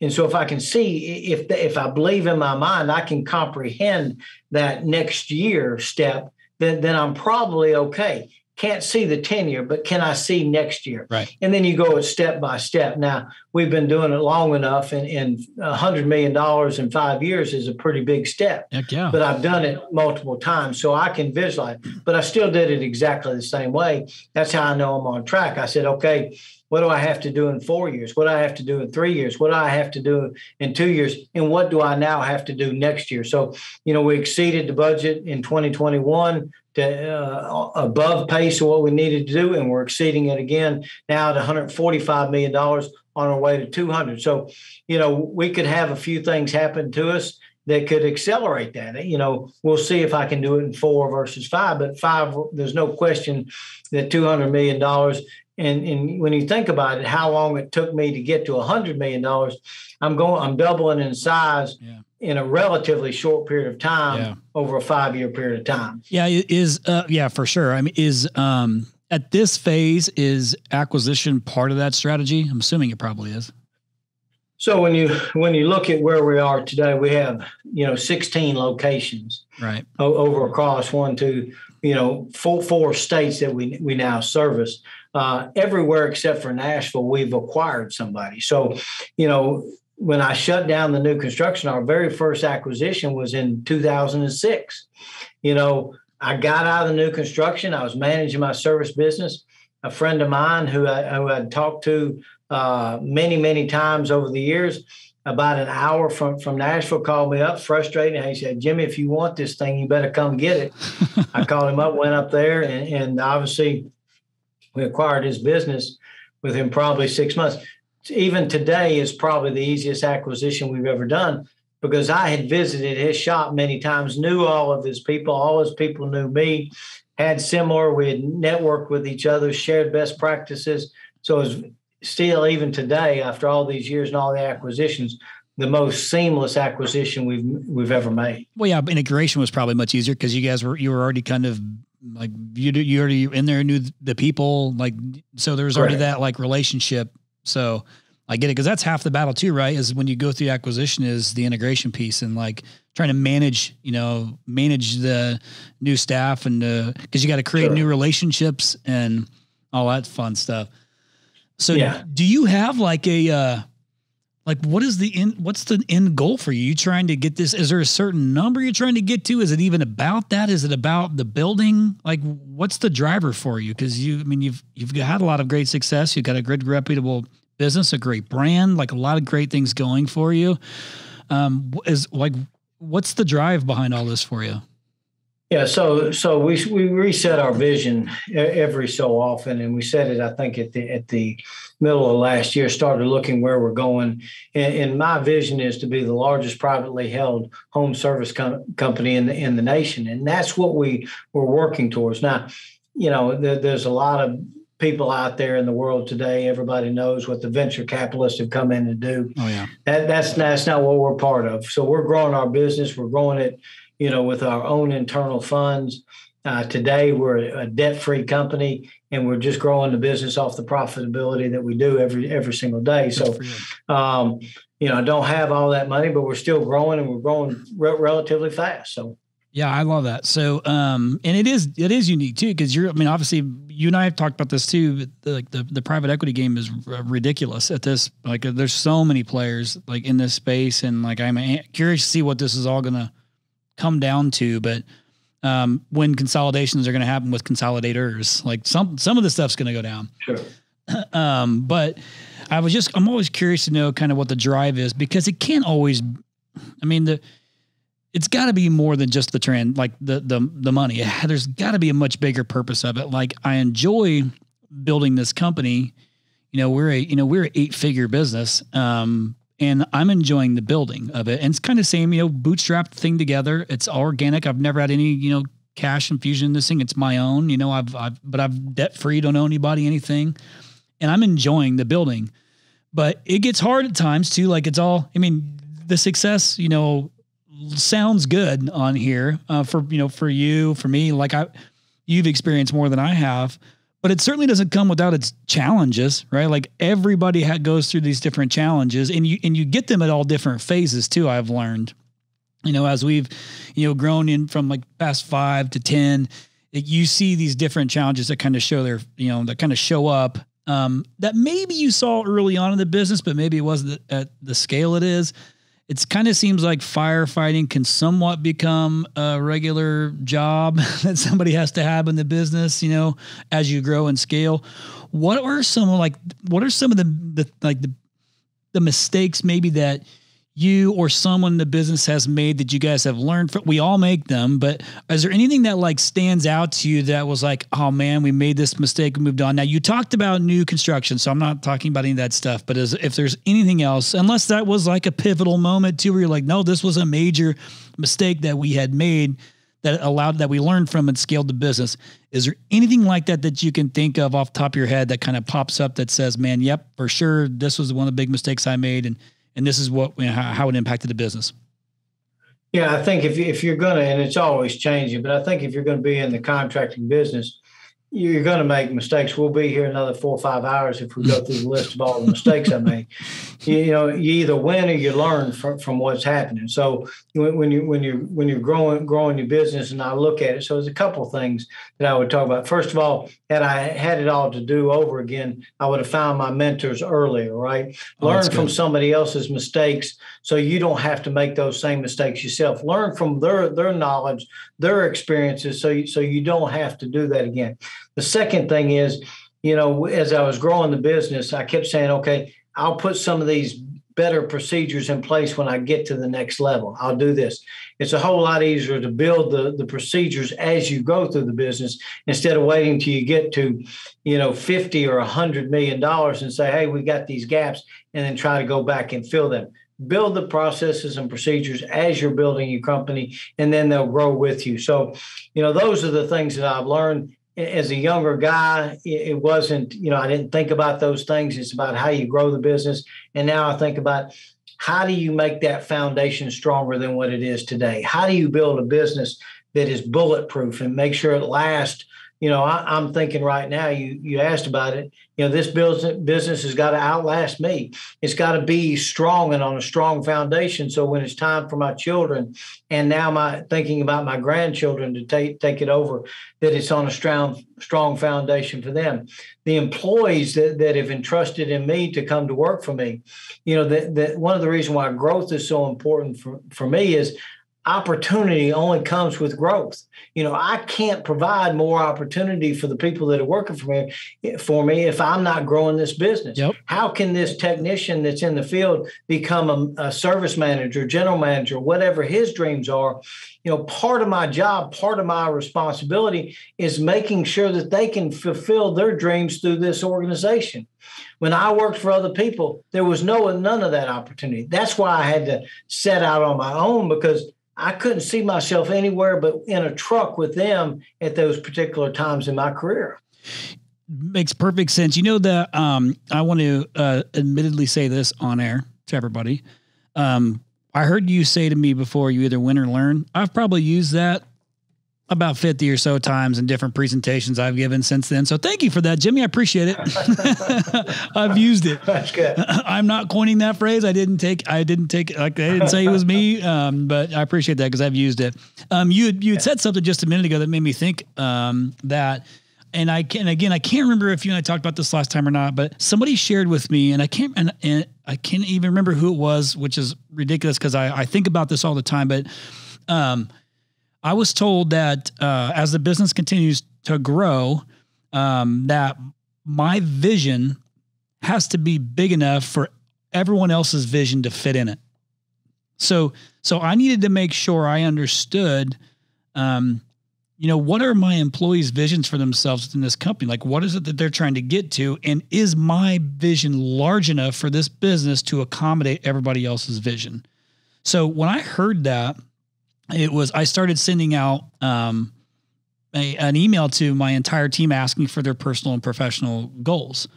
And so if I can see, if I believe in my mind, I can comprehend that next year step, then I'm probably okay. Can't see the 10-year, but can I see next year?
Right.
And then you go step by step. Now, we've been doing it long enough, and $100 million in 5 years is a pretty big step.
Heck yeah.
But I've done it multiple times, so I can visualize. But I still did it exactly the same way. That's how I know I'm on track. I said, okay, what do I have to do in 4 years? What do I have to do in 3 years? What do I have to do in 2 years? And what do I now have to do next year? So, we exceeded the budget in 2021 to above pace of what we needed to do, and we're exceeding it again now at $145 million on our way to 200. So, we could have a few things happen to us that could accelerate that. We'll see if I can do it in 4 versus 5, but 5, there's no question that $200 million. And when you think about it, how long it took me to get to $100 million, I'm doubling in size in a relatively short period of time over a 5-year period of time.
Yeah, for sure. I mean, at this phase, is acquisition part of that strategy? I'm assuming it probably is.
So when you look at where we are today, we have 16 locations,
right,
over across 4 states that we now service. Everywhere except for Nashville, we've acquired somebody. So, when I shut down the new construction, our very first acquisition was in 2006. I got out of the new construction. I was managing my service business. A friend of mine who I'd talked to many, many times over the years, about an hour from Nashville, called me up frustrated. And he said, Jimmy, if you want this thing, you better come get it. I called him up, went up there, and obviously we acquired his business within probably 6 months. Even today is probably the easiest acquisition we've ever done, because I had visited his shop many times, knew all of his people knew me, had similar, we had networked with each other, shared best practices. So it's still, even today, after all these years and all the acquisitions, the most seamless acquisition we've ever made. Well,
yeah, integration was probably much easier because you were already kind of like you already in there, knew the people, like, so there was already that like relationship. So I get it, because that's half the battle too, right? Is when you go through the acquisition is the integration piece and like trying to manage the new staff, and because you got to create new relationships and all that fun stuff. So do you have like a what's the end goal for you? You trying to get this? Is there a certain number you're trying to get to? Is it even about that? Is it about the building? Like, what's the driver for you? Because you've had a lot of great success. You've got a good, reputable business, a great brand, like a lot of great things going for you. What's the drive behind all this for you?
Yeah, so we reset our vision every so often, and we set it, I think, at the middle of last year. Started looking where we're going, and my vision is to be the largest privately held home service company in the nation, and that's what we're working towards. Now, there's a lot of people out there in the world today. Everybody knows what the venture capitalists have come in to do. Oh yeah, that's not what we're part of. So we're growing our business. We're growing it, with our own internal funds. Today, we're a debt-free company, and we're just growing the business off the profitability that we do every single day. So, I don't have all that money, but we're still growing, and we're growing relatively fast. So.
Yeah, I love that. So, and it is unique too, because obviously you and I have talked about this too. The private equity game is ridiculous at this. Like, there's so many players like in this space, and like I'm curious to see what this is all going to come down to. But when consolidations are going to happen with consolidators, like some of the stuff's going to go down.
Sure.
But I'm always curious to know kind of what the drive is, because it can't always. It's got to be more than just the trend, like the money. There's got to be a much bigger purpose of it. Like, I enjoy building this company. We're a 8-figure business, and and I'm enjoying the building of it. And it's kind of same, bootstrap thing together. It's organic. I've never had any, cash infusion in this thing. It's my own, but I've debt free, don't owe anybody anything. And I'm enjoying the building, but it gets hard at times too. Like the success, sounds good on here, for you, for me, like you've experienced more than I have, but it certainly doesn't come without its challenges, right? Like everybody goes through these different challenges, and you get them at all different phases too. I've learned, as we've, grown in from like past 5 to 10, you see these different challenges that kind of show that kind of show up, that maybe you saw early on in the business, but maybe it wasn't at the scale it is. It's kind of seems like firefighting can somewhat become a regular job that somebody has to have in the business, as you grow and scale. What are some of the mistakes maybe that you or someone in the business has made that you guys have learned from? We all make them, but is there anything that like stands out to you that was like, oh man, we made this mistake and moved on? Now you talked about new construction, so I'm not talking about any of that stuff, but if there's anything else, unless that was like a pivotal moment too, where you're like, no, this was a major mistake that we had made that we learned from and scaled the business. Is there anything like that you can think of off the top of your head that kind of pops up that says, man, yep, for sure, this was one of the big mistakes I made, and this is how it impacted the business?
Yeah, I think if you're going to, and it's always changing, but I think if you're going to be in the contracting business, you're going to make mistakes. We'll be here another 4 or 5 hours if we go through the list of all the mistakes I made. You either win or you learn from what's happening. So when you're growing your business, and I look at it, so there's a couple of things that I would talk about. First of all, had I had it all to do over again, I would have found my mentors earlier, right? Learn from somebody else's mistakes so you don't have to make those same mistakes yourself. Learn from their knowledge, their experiences, so you don't have to do that again. The second thing is, as I was growing the business, I kept saying, okay, I'll put some of these better procedures in place when I get to the next level. I'll do this. It's a whole lot easier to build the procedures as you go through the business instead of waiting till you get to, 50 or $100 million and say, hey, we got these gaps, and then try to go back and fill them. Build the processes and procedures as you're building your company, and then they'll grow with you. So, those are the things that I've learned. As a younger guy, it wasn't, I didn't think about those things. It's about how you grow the business. And now I think about, how do you make that foundation stronger than what it is today? How do you build a business that is bulletproof and make sure it lasts? I'm thinking right now, you asked about it, this business has got to outlast me. It's got to be strong and on a strong foundation. So when it's time for my children, and now thinking about my grandchildren to take it over, that it's on a strong foundation for them. The employees that have entrusted in me to come to work for me, that one of the reasons why growth is so important for me is opportunity only comes with growth. I can't provide more opportunity for the people that are working for me if I'm not growing this business. Yep. How can this technician that's in the field become a service manager, general manager, whatever his dreams are? Part of my job, part of my responsibility is making sure that they can fulfill their dreams through this organization. When I worked for other people, there was none of that opportunity. That's why I had to set out on my own, because I couldn't see myself anywhere but in a truck with them at those particular times in my career.
Makes perfect sense. That I want to admittedly say this on air to everybody. I heard you say to me before, you either win or learn. I've probably used that about 50 or so times in different presentations I've given since then. So thank you for that, Jimmy. I appreciate it. I've used it.
That's good.
I'm not coining that phrase. I didn't say it was me. But I appreciate that, because I've used it. You had said something just a minute ago that made me think, that, and I can't remember if you and I talked about this last time or not, but somebody shared with me, and I can't even remember who it was, which is ridiculous because I think about this all the time, but, I was told that as the business continues to grow, that my vision has to be big enough for everyone else's vision to fit in it. So I needed to make sure I understood what are my employees' visions for themselves within this company? Like, what is it that they're trying to get to? And is my vision large enough for this business to accommodate everybody else's vision? So when I heard that, I started sending out an email to my entire team asking for their personal and professional goals.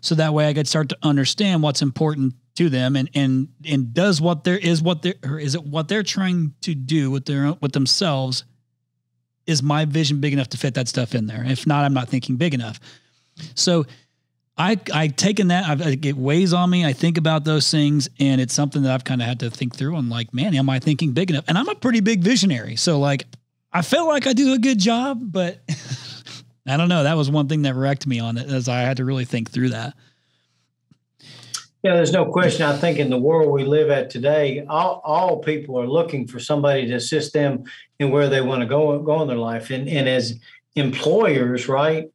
So that way I could start to understand what's important to them and is it what they're trying to do with themselves? Is my vision big enough to fit that stuff in there? If not, I'm not thinking big enough. So I've taken that, it weighs on me. I think about those things, and it's something that I've kind of had to think through. I'm like, man, am I thinking big enough? And I'm a pretty big visionary. So like, I felt like I do a good job, but I don't know. That was one thing that wrecked me on it, as I had to really think through that.
Yeah, there's no question. I think in the world we live at today, all people are looking for somebody to assist them in where they want to go in their life. And as employers, right,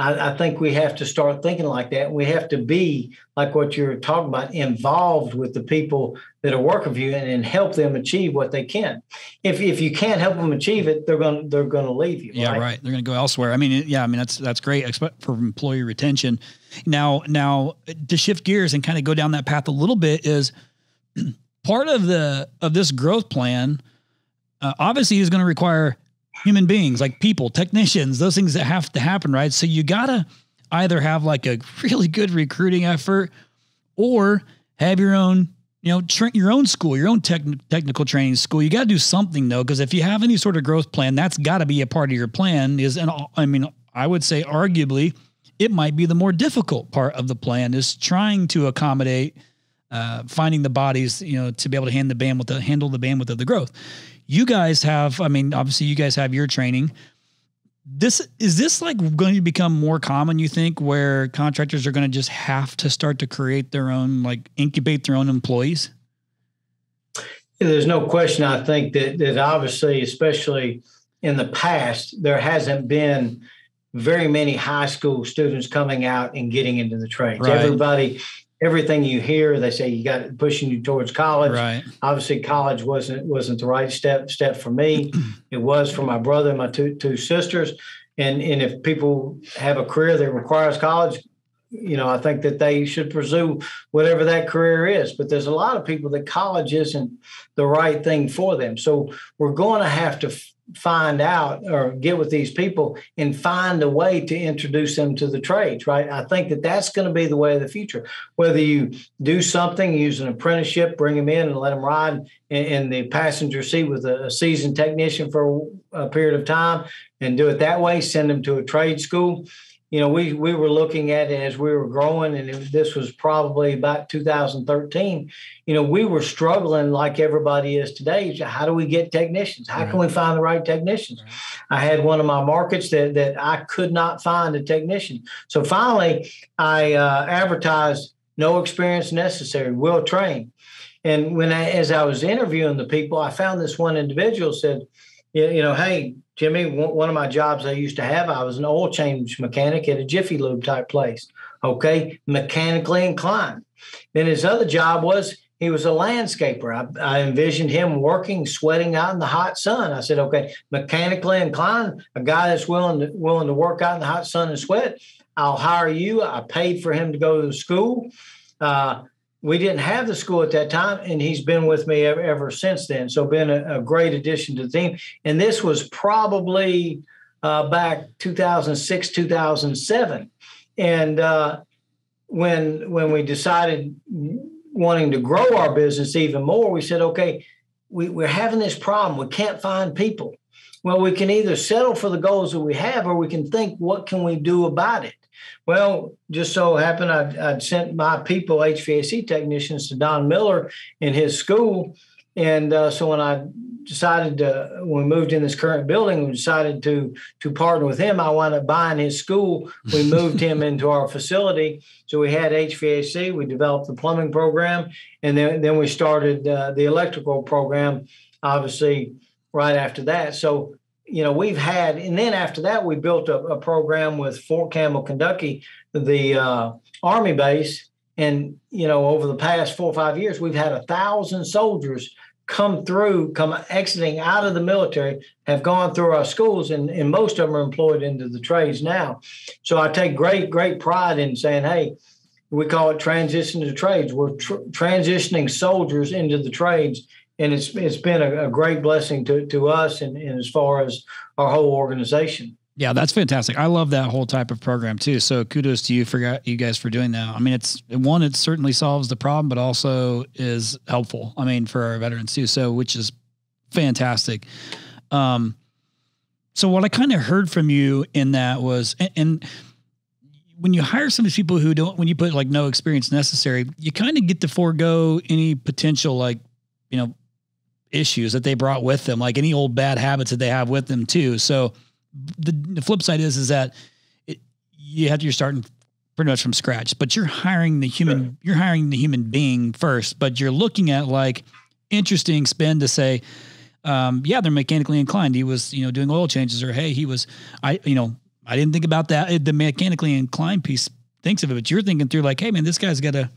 I think we have to start thinking like that. We have to be, like what you're talking about, involved with the people that are working for you and help them achieve what they can. If you can't help them achieve it, they're going to leave you.
Yeah, right. They're going to go elsewhere. I mean, that's great, except for employee retention. Now to shift gears and kind of go down that path a little bit is part of this growth plan. Obviously, is going to require human beings, like people, technicians, those things that have to happen, right? So you got to either have like a really good recruiting effort or have your own, your own school, your own technical training school. You got to do something though, because if you have any sort of growth plan, that's got to be a part of your plan. I would say arguably it might be the more difficult part of the plan is trying to accommodate, finding the bodies, to be able to handle the bandwidth of the growth. You guys have, obviously you guys have your training. Is this like going to become more common, you think, where contractors are going to just have to start to create their own, like incubate their own employees?
There's no question. I think that obviously, especially in the past, there hasn't been very many high school students coming out and getting into the trades. Right. Everything you hear, they say you got pushing you towards college. Right. Obviously, college wasn't the right step for me. It was for my brother and my two sisters. And if people have a career that requires college, I think that they should pursue whatever that career is. But there's a lot of people that college isn't the right thing for them. So we're going to have to find out or get with these people and find a way to introduce them to the trades, right? I think that that's going to be the way of the future. Whether you do something, use an apprenticeship, bring them in and let them ride in the passenger seat with a seasoned technician for a period of time and do it that way, send them to a trade school. We were looking at it as we were growing, and this was probably about 2013. We were struggling like everybody is today. How do we get technicians? How can we find the right technicians? Right. I had one of my markets that I could not find a technician. So finally, I advertised, no experience necessary, will train. And as I was interviewing the people, I found this one individual said, hey, Jimmy, one of my jobs I used to have, I was an oil change mechanic at a Jiffy Lube type place. Okay, mechanically inclined. Then his other job was he was a landscaper. I envisioned him working, sweating out in the hot sun. I said, okay, mechanically inclined, a guy that's willing to work out in the hot sun and sweat. I'll hire you. I paid for him to go to the school. We didn't have the school at that time, and he's been with me ever since then. So been a great addition to the team. And this was probably back 2006, 2007. And when we decided wanting to grow our business even more, we said, okay, we're having this problem. We can't find people. Well, we can either settle for the goals that we have, or we can think, what can we do about it? Well, just so happened I'd sent my people, HVAC technicians, to Don Miller in his school. And so when we moved in this current building, we decided to partner with him. I wound up buying his school. We moved him into our facility. So we had HVAC. We developed the plumbing program. And then we started the electrical program, obviously, right after that. So we've had, and then after that, we built a program with Fort Campbell, Kentucky, the Army base. And, over the past 4 or 5 years, we've had 1,000 soldiers come exiting out of the military have gone through our schools, and most of them are employed into the trades now. So I take great pride in saying, hey, we call it transition to trades. We're transitioning soldiers into the trades, and it's been a great blessing to us and as far as our whole organization.
Yeah, that's fantastic. I love that whole type of program too. So kudos to you guys for doing that. I mean, it certainly solves the problem, but also is helpful. I mean, for our veterans too. So, which is fantastic. So what I kind of heard from you in that was, and when you hire some of these people when you put like no experience necessary, you kind of get to forego any potential, like, issues that they brought with them, like any old bad habits that they have with them too. So, the flip side is that you're starting pretty much from scratch, but you're hiring the human being first, but you're looking at like interesting spin to say, they're mechanically inclined. He was, doing oil changes, or, hey, I didn't think about that. The mechanically inclined piece thinks of it, but you're thinking through like, hey man, this guy's got to,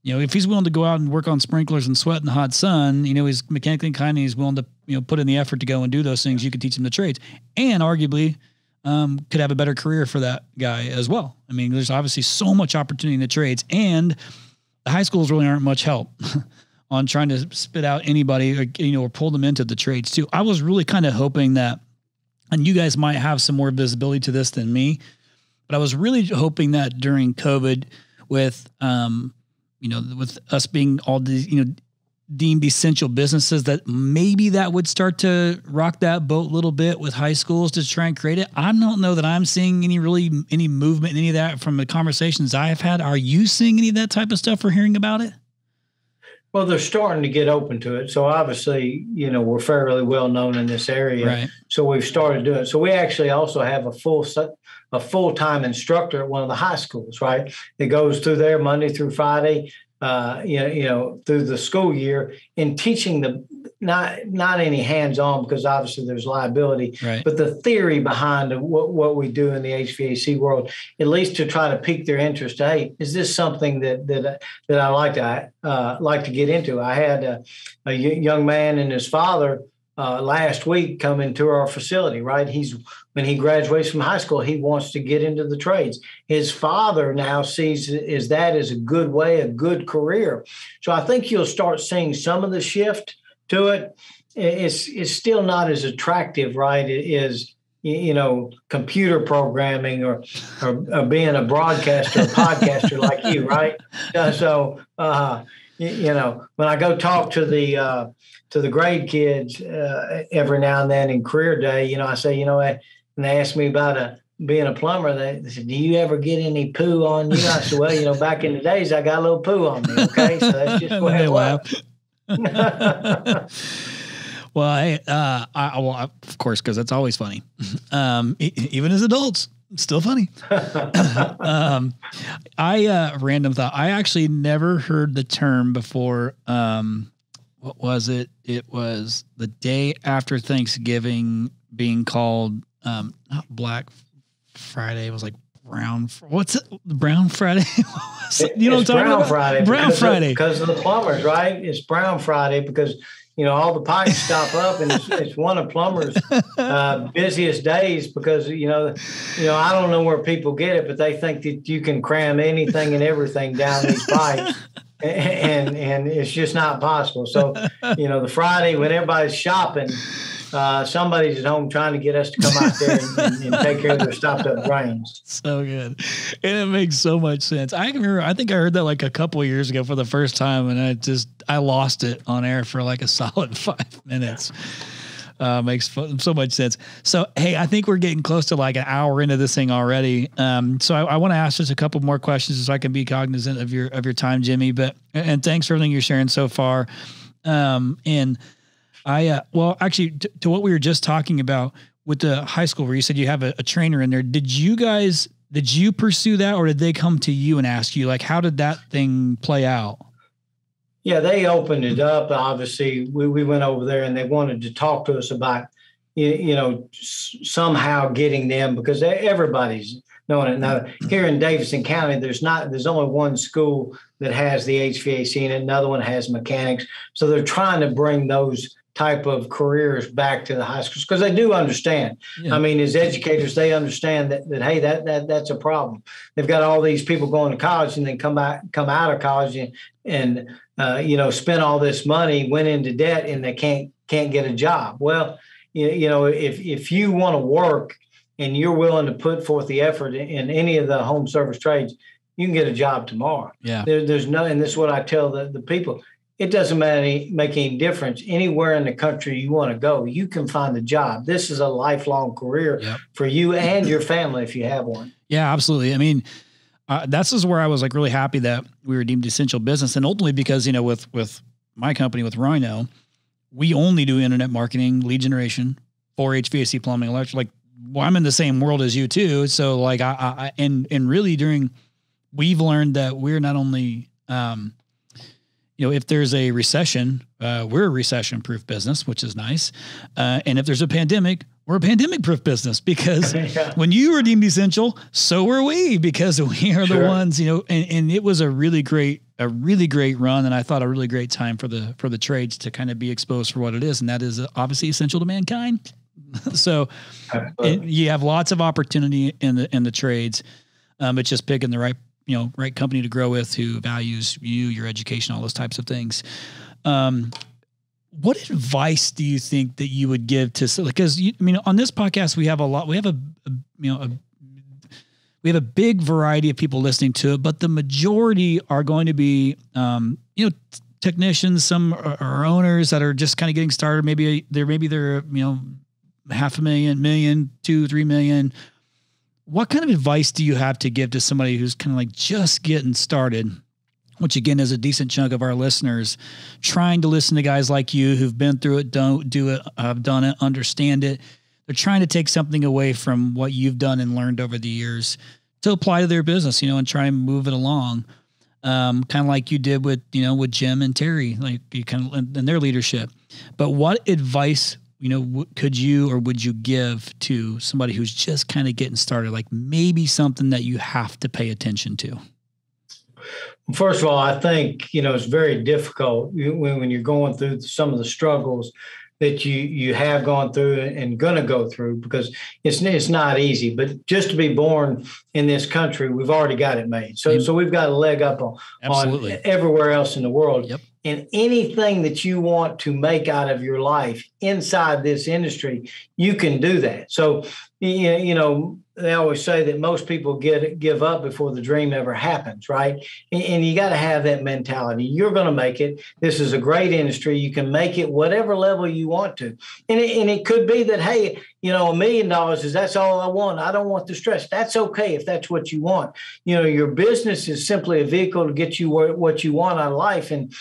if he's willing to go out and work on sprinklers and sweat in the hot sun, he's mechanically inclined and he's willing to, put in the effort to go and do those things. You could teach him the trades, and arguably could have a better career for that guy as well. I mean, there's obviously so much opportunity in the trades, and the high schools really aren't much help on trying to spit out anybody or pull them into the trades too. I was really kind of hoping that, and you guys might have some more visibility to this than me, but I was really hoping that during COVID with us being all these, deemed essential businesses, that maybe that would start to rock that boat a little bit with high schools to try and create it. I don't know that I'm seeing any movement in any of that from the conversations I have had. Are you seeing any of that type of stuff or hearing about it?
Well, they're starting to get open to it. So obviously, we're fairly well known in this area.
Right.
So we've started doing it. So we actually also have a full-time instructor at one of the high schools, right? It goes through there Monday through Friday, through the school year, in teaching not any hands-on, because obviously there's liability,
right,
but the theory behind what we do in the HVAC world, at least to try to pique their interest. Hey, is this something that I like to get into? I had a young man and his father last week come into our facility, right? When he graduates from high school, he wants to get into the trades. His father now sees that as a good way, a good career. So I think you'll start seeing some of the shift to it. It's still not as attractive, right? It is, computer programming or being a broadcaster, a podcaster like you, right? When I go talk to the grade kids every now and then in career day, I say, and they ask me about being a plumber. They said, "Do you ever get any poo on you?" I said, "Well, back in the days, I got a little poo on me." Okay, so that's just what it was.
Well, hey, of course, because that's always funny. Even as adults, it's still funny. Random thought. I actually never heard the term before. What was it? It was the day after Thanksgiving being called not Black Friday. It was like Brown. What's it? Brown Friday? You know what I'm talking about?
Friday.
Brown Friday.
Because of the plumbers, right? It's Brown Friday because all the pipes stop up, and it's one of plumbers' busiest days because I don't know where people get it, but they think that you can cram anything and everything down these pipes. And it's just not possible. So, the Friday when everybody's shopping, somebody's at home trying to get us to come out there and take care of their stopped up drains.
So good. And it makes so much sense. I think I heard that like a couple of years ago for the first time, and I lost it on air for like a solid 5 minutes. Makes so much sense. So, hey, I think we're getting close to like an hour into this thing already. So I want to ask just a couple more questions so I can be cognizant of your time, Jimmy. And thanks for everything you're sharing so far. And actually, to what we were just talking about with the high school, where you said you have a trainer in there. Did you pursue that, or did they come to you and ask you? Like, how did that thing play out?
Yeah, they opened it up. Obviously, we went over there and they wanted to talk to us about, somehow getting them, because everybody's knowing it. Now, here in Davidson County, there's only one school that has the HVAC in it. Another one has mechanics. So they're trying to bring those type of careers back to the high schools because they do understand. Yeah. I mean, as educators, they understand that hey, that's a problem. They've got all these people going to college and then come out of college and spend all this money, went into debt, and they can't get a job. Well, if you want to work and you're willing to put forth the effort in any of the home service trades, you can get a job tomorrow.
Yeah.
There's no, and this is what I tell the people. It doesn't make any difference. Anywhere in the country you want to go, you can find a job. This is a lifelong career for you and your family if you have one.
Yeah, absolutely. I mean, this is where I was like really happy that we were deemed essential business. And ultimately because, with my company, with RYNO, we only do internet marketing, lead generation for HVAC, plumbing, electric. I'm in the same world as you too. So like we've learned that we're not only, if there's a recession, we're a recession-proof business, which is nice. And if there's a pandemic, we're a pandemic-proof business because when you were deemed essential, so were we because we are the ones, and it was a really great run. And I thought a really great time for the trades to kind of be exposed for what it is. And that is obviously essential to mankind. So you have lots of opportunity in the trades. It's just picking the right company to grow with who values you, your education, all those types of things. What advice do you think that you would give to, because on this podcast, we have a big variety of people listening to it, but the majority are going to be, technicians, some are owners that are just kind of getting started. Maybe they're $500,000, $1 million, $2 million, $3 million. What kind of advice do you have to give to somebody who's kind of like just getting started, which again is a decent chunk of our listeners, trying to listen to guys like you who've been through it, don't do it, have done it, understand it. They're trying to take something away from what you've done and learned over the years to apply to their business, and try and move it along. Kind of like you did with Jim and Terry, like you kind of in their leadership. But what advice could you or would you give to somebody who's just kind of getting started, like maybe something that you have to pay attention to?
First of all, I think, it's very difficult when you're going through some of the struggles that you have gone through and going to go through, because it's not easy. But just to be born in this country, we've already got it made. So we've got a leg up on everywhere else in the world.
Yep.
And anything that you want to make out of your life inside this industry, you can do that. So, they always say that most people give up before the dream ever happens, right? And you got to have that mentality. You're going to make it. This is a great industry. You can make it whatever level you want to. And it could be that, hey, $1 million that's all I want. I don't want the stress. That's okay if that's what you want. Your business is simply a vehicle to get you what you want out of life and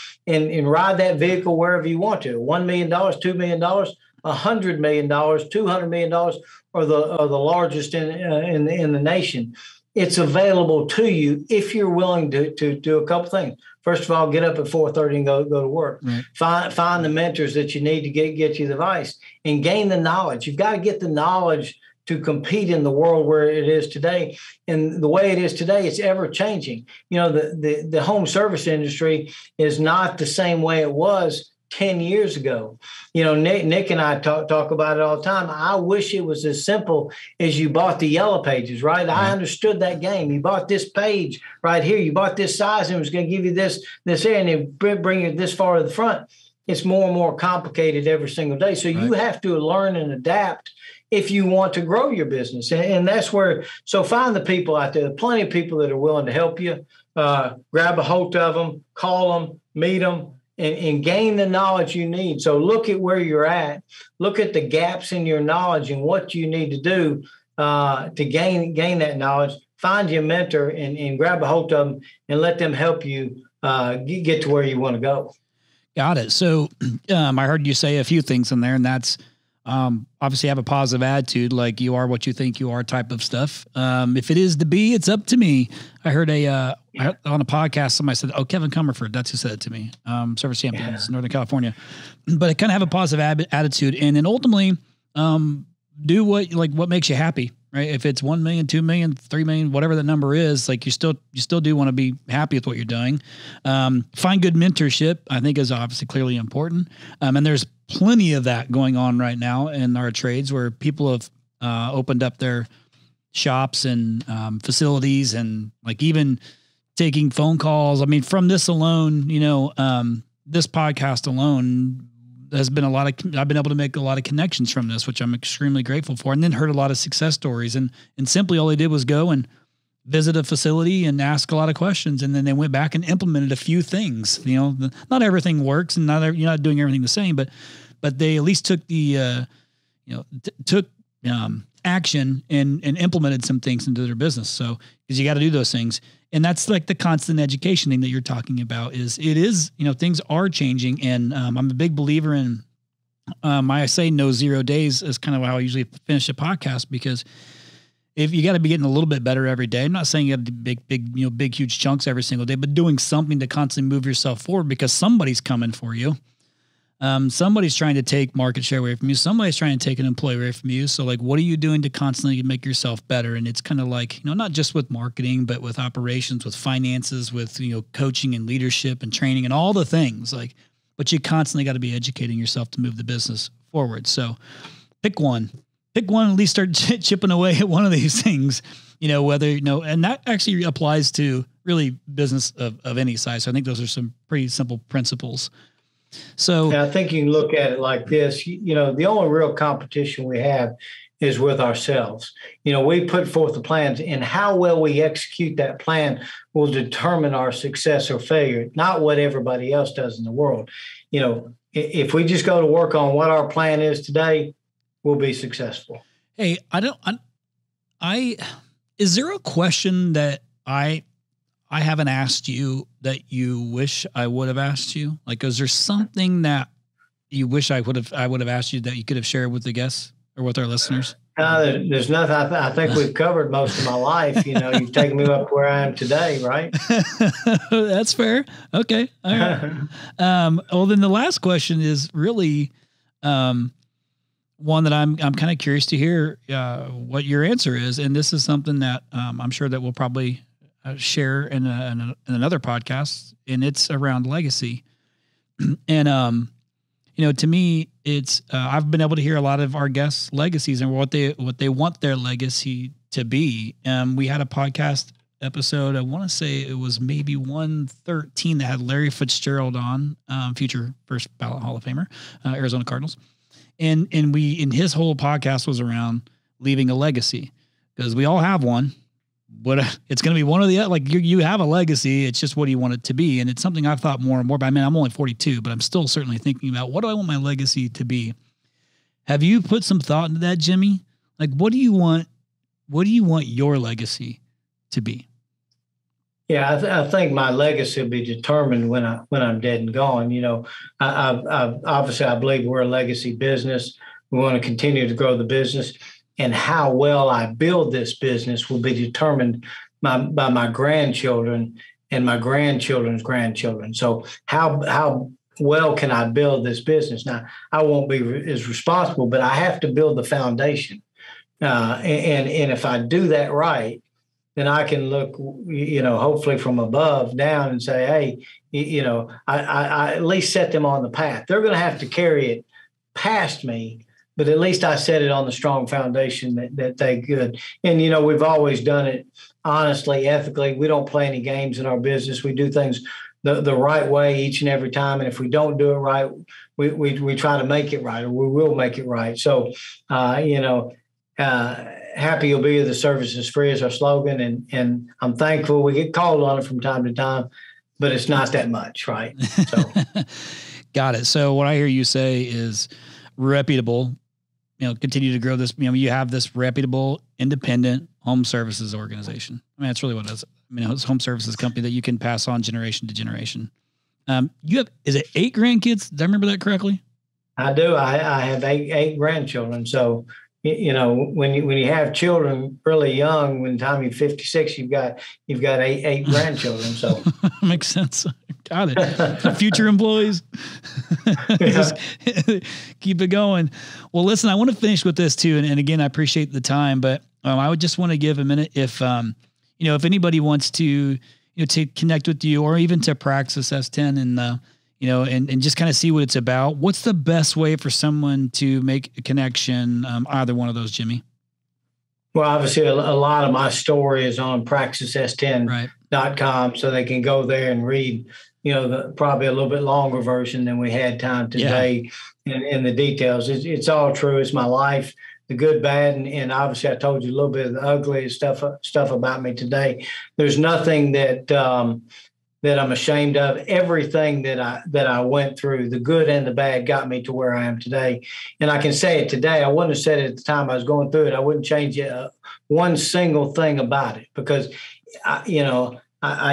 ride that vehicle wherever you want to. $1 million, $2 million, $100 million, $200 million, or the largest in the nation. It's available to you if you're willing to do a couple things. First of all, get up at 4:30 and go to work. Right. Find the mentors that you need to get you the advice and gain the knowledge. You've got to get the knowledge to compete in the world where it is today. And the way it is today, it's ever changing. The home service industry is not the same way it was 10 years ago. Nick and I talk about it all the time. I wish it was as simple as you bought the yellow pages, right? I understood that game. You bought this page right here. You bought this size and it was going to give you this here and it bring it this far to the front. It's more and more complicated every single day. So you have to learn and adapt if you want to grow your business. And that's where, so find the people out there, plenty of people that are willing to help you. Grab a hold of them, call them, meet them, and gain the knowledge you need. So look at where you're at, look at the gaps in your knowledge and what you need to do to gain that knowledge. Find your mentor and grab a hold of them and let them help you get to where you want to go.
Got it. So I heard you say a few things in there, and that's obviously have a positive attitude, like you are what you think you are type of stuff. If it is to be, it's up to me. I heard on a podcast, somebody said, Kevin Comerford, that's who said it to me. Service champions, Northern California. But I kind of have a positive attitude and then ultimately do what makes you happy. right? If it's 1 million, 2 million, 3 million, whatever the number is, like you still do want to be happy with what you're doing. Find good mentorship, I think, is obviously clearly important. And there's plenty of that going on right now in our trades where people have opened up their shops and facilities, and like even taking phone calls. I mean, from this alone, this podcast alone has been I've been able to make a lot of connections from this, which I'm extremely grateful for, and then heard a lot of success stories. And simply all they did was go and visit a facility and ask a lot of questions. And then they went back and implemented a few things. Not everything works, and you're not doing everything the same, but they at least took the, action and implemented some things into their business. So, because you got to do those things. And that's like the constant education thing that you're talking about things are changing. And I'm a big believer in, I say no 0 days is kind of how I usually finish a podcast, because if you got to be getting a little bit better every day. I'm not saying you have to do big, huge chunks every single day, but doing something to constantly move yourself forward, because somebody's coming for you. Somebody's trying to take market share away from you. Somebody's trying to take an employee away from you. So like, what are you doing to constantly make yourself better? And it's kind of like, not just with marketing, but with operations, with finances, with, coaching and leadership and training and all the things but you constantly got to be educating yourself to move the business forward. So pick one, at least start chipping away at one of these things, and that actually applies to really business of any size. So I think those are some pretty simple principles. So
I think you can look at it like this. The only real competition we have is with ourselves. We put forth the plans, and how well we execute that plan will determine our success or failure, not what everybody else does in the world. If we just go to work on what our plan is today, we'll be successful.
Hey, is there a question that I haven't asked you that you wish I would have asked you? Like, is there something that you wish I would have asked you that you could have shared with the guests or with our listeners?
There's nothing. I think we've covered most of my life. You've taken me up where I am today, right?
That's fair. Okay. All right. Well, then the last question is really one that I'm kind of curious to hear what your answer is. And this is something that I'm sure that we'll probably share in another podcast, and it's around legacy. And, to me, it's, I've been able to hear a lot of our guests' legacies and what they want their legacy to be. We had a podcast episode, I want to say it was maybe 113, that had Larry Fitzgerald on, future first ballot Hall of Famer, Arizona Cardinals. And his whole podcast was around leaving a legacy, because we all have one. But it's going to be one of the, like you have a legacy. It's just, what do you want it to be? And it's something I've thought more and more about. I mean, I'm only 42, but I'm still certainly thinking about, what do I want my legacy to be? Have you put some thought into that, Jimmy? Like, what do you want your legacy to be?
Yeah, I think my legacy will be determined when I'm dead and gone. Obviously, I believe we're a legacy business. We want to continue to grow the business. And how well I build this business will be determined by my grandchildren and my grandchildren's grandchildren. So how well can I build this business? Now, I won't be as responsible, but I have to build the foundation. And if I do that right, then I can look, hopefully from above down and say, hey, I at least set them on the path. They're going to have to carry it past me, but at least I set it on the strong foundation that they could. And, we've always done it honestly, ethically. We don't play any games in our business. We do things the right way each and every time. And if we don't do it right, we try to make it right, or we will make it right. So, happy you'll be, the service is free is our slogan. And I'm thankful we get called on it from time to time, but it's not that much, right? So,
got it. So what I hear you say is reputable, continue to grow this. You have this reputable, independent home services organization. I mean, that's really what it is. I mean, it's a home services company that you can pass on generation to generation. Is it 8 grandkids? Did I remember that correctly?
I do. I have eight grandchildren. So, when you have children really young, when time you're 56, you've got eight grandchildren. So
makes sense. Got it. Future employees. Just keep it going. Well, listen, I want to finish with this too. And again, I appreciate the time, but I would just want to give a minute if, if anybody wants to, to connect with you or even to Praxis S10 and, and just kind of see what it's about. What's the best way for someone to make a connection? Either one of those, Jimmy?
Well, obviously a lot of my story is on praxis10.com, so they can go there and read, probably a little bit longer version than we had time today in the details. It's all true. It's my life, the good, bad, and obviously I told you a little bit of the ugly stuff about me today. There's nothing that I'm ashamed of. Everything that I went through, the good and the bad, got me to where I am today. And I can say it today. I wouldn't have said it at the time I was going through it. I wouldn't change one single thing about it, because I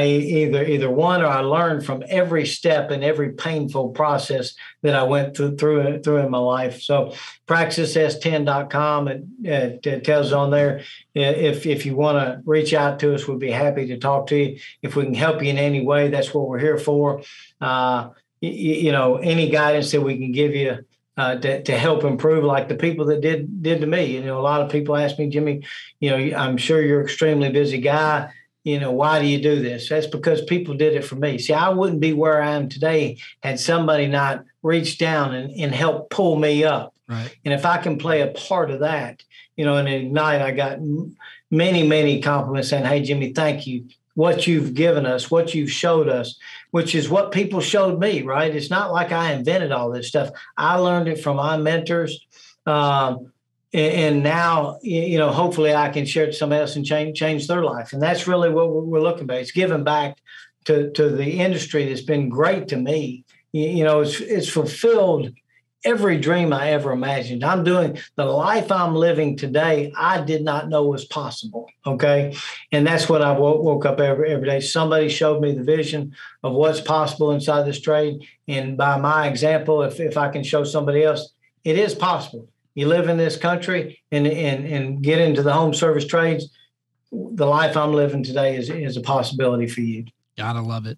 either won or I learned from every step and every painful process that I went through in my life. So praxis10.com, it tells on there. If you want to reach out to us, we'd be happy to talk to you. If we can help you in any way, that's what we're here for. Any guidance that we can give you to help improve, like the people that did to me. A lot of people ask me, Jimmy, I'm sure you're an extremely busy guy. Why do you do this? That's because people did it for me. See, I wouldn't be where I am today had somebody not reached down and helped pull me up.
Right.
And if I can play a part of that, in Ignite, I got many, many compliments saying, hey, Jimmy, thank you. What you've given us, what you've showed us, which is what people showed me, right? It's not like I invented all this stuff. I learned it from my mentors. And now, hopefully I can share it to somebody else and change their life. And that's really what we're looking at. It's giving back to the industry that's been great to me. It's fulfilled every dream I ever imagined. I'm doing the life I'm living today. I did not know was possible. Okay. And that's what I woke up every day. Somebody showed me the vision of what's possible inside this trade. And by my example, if I can show somebody else, it is possible. You live in this country and get into the home service trades. The life I'm living today is a possibility for you.
Gotta love it.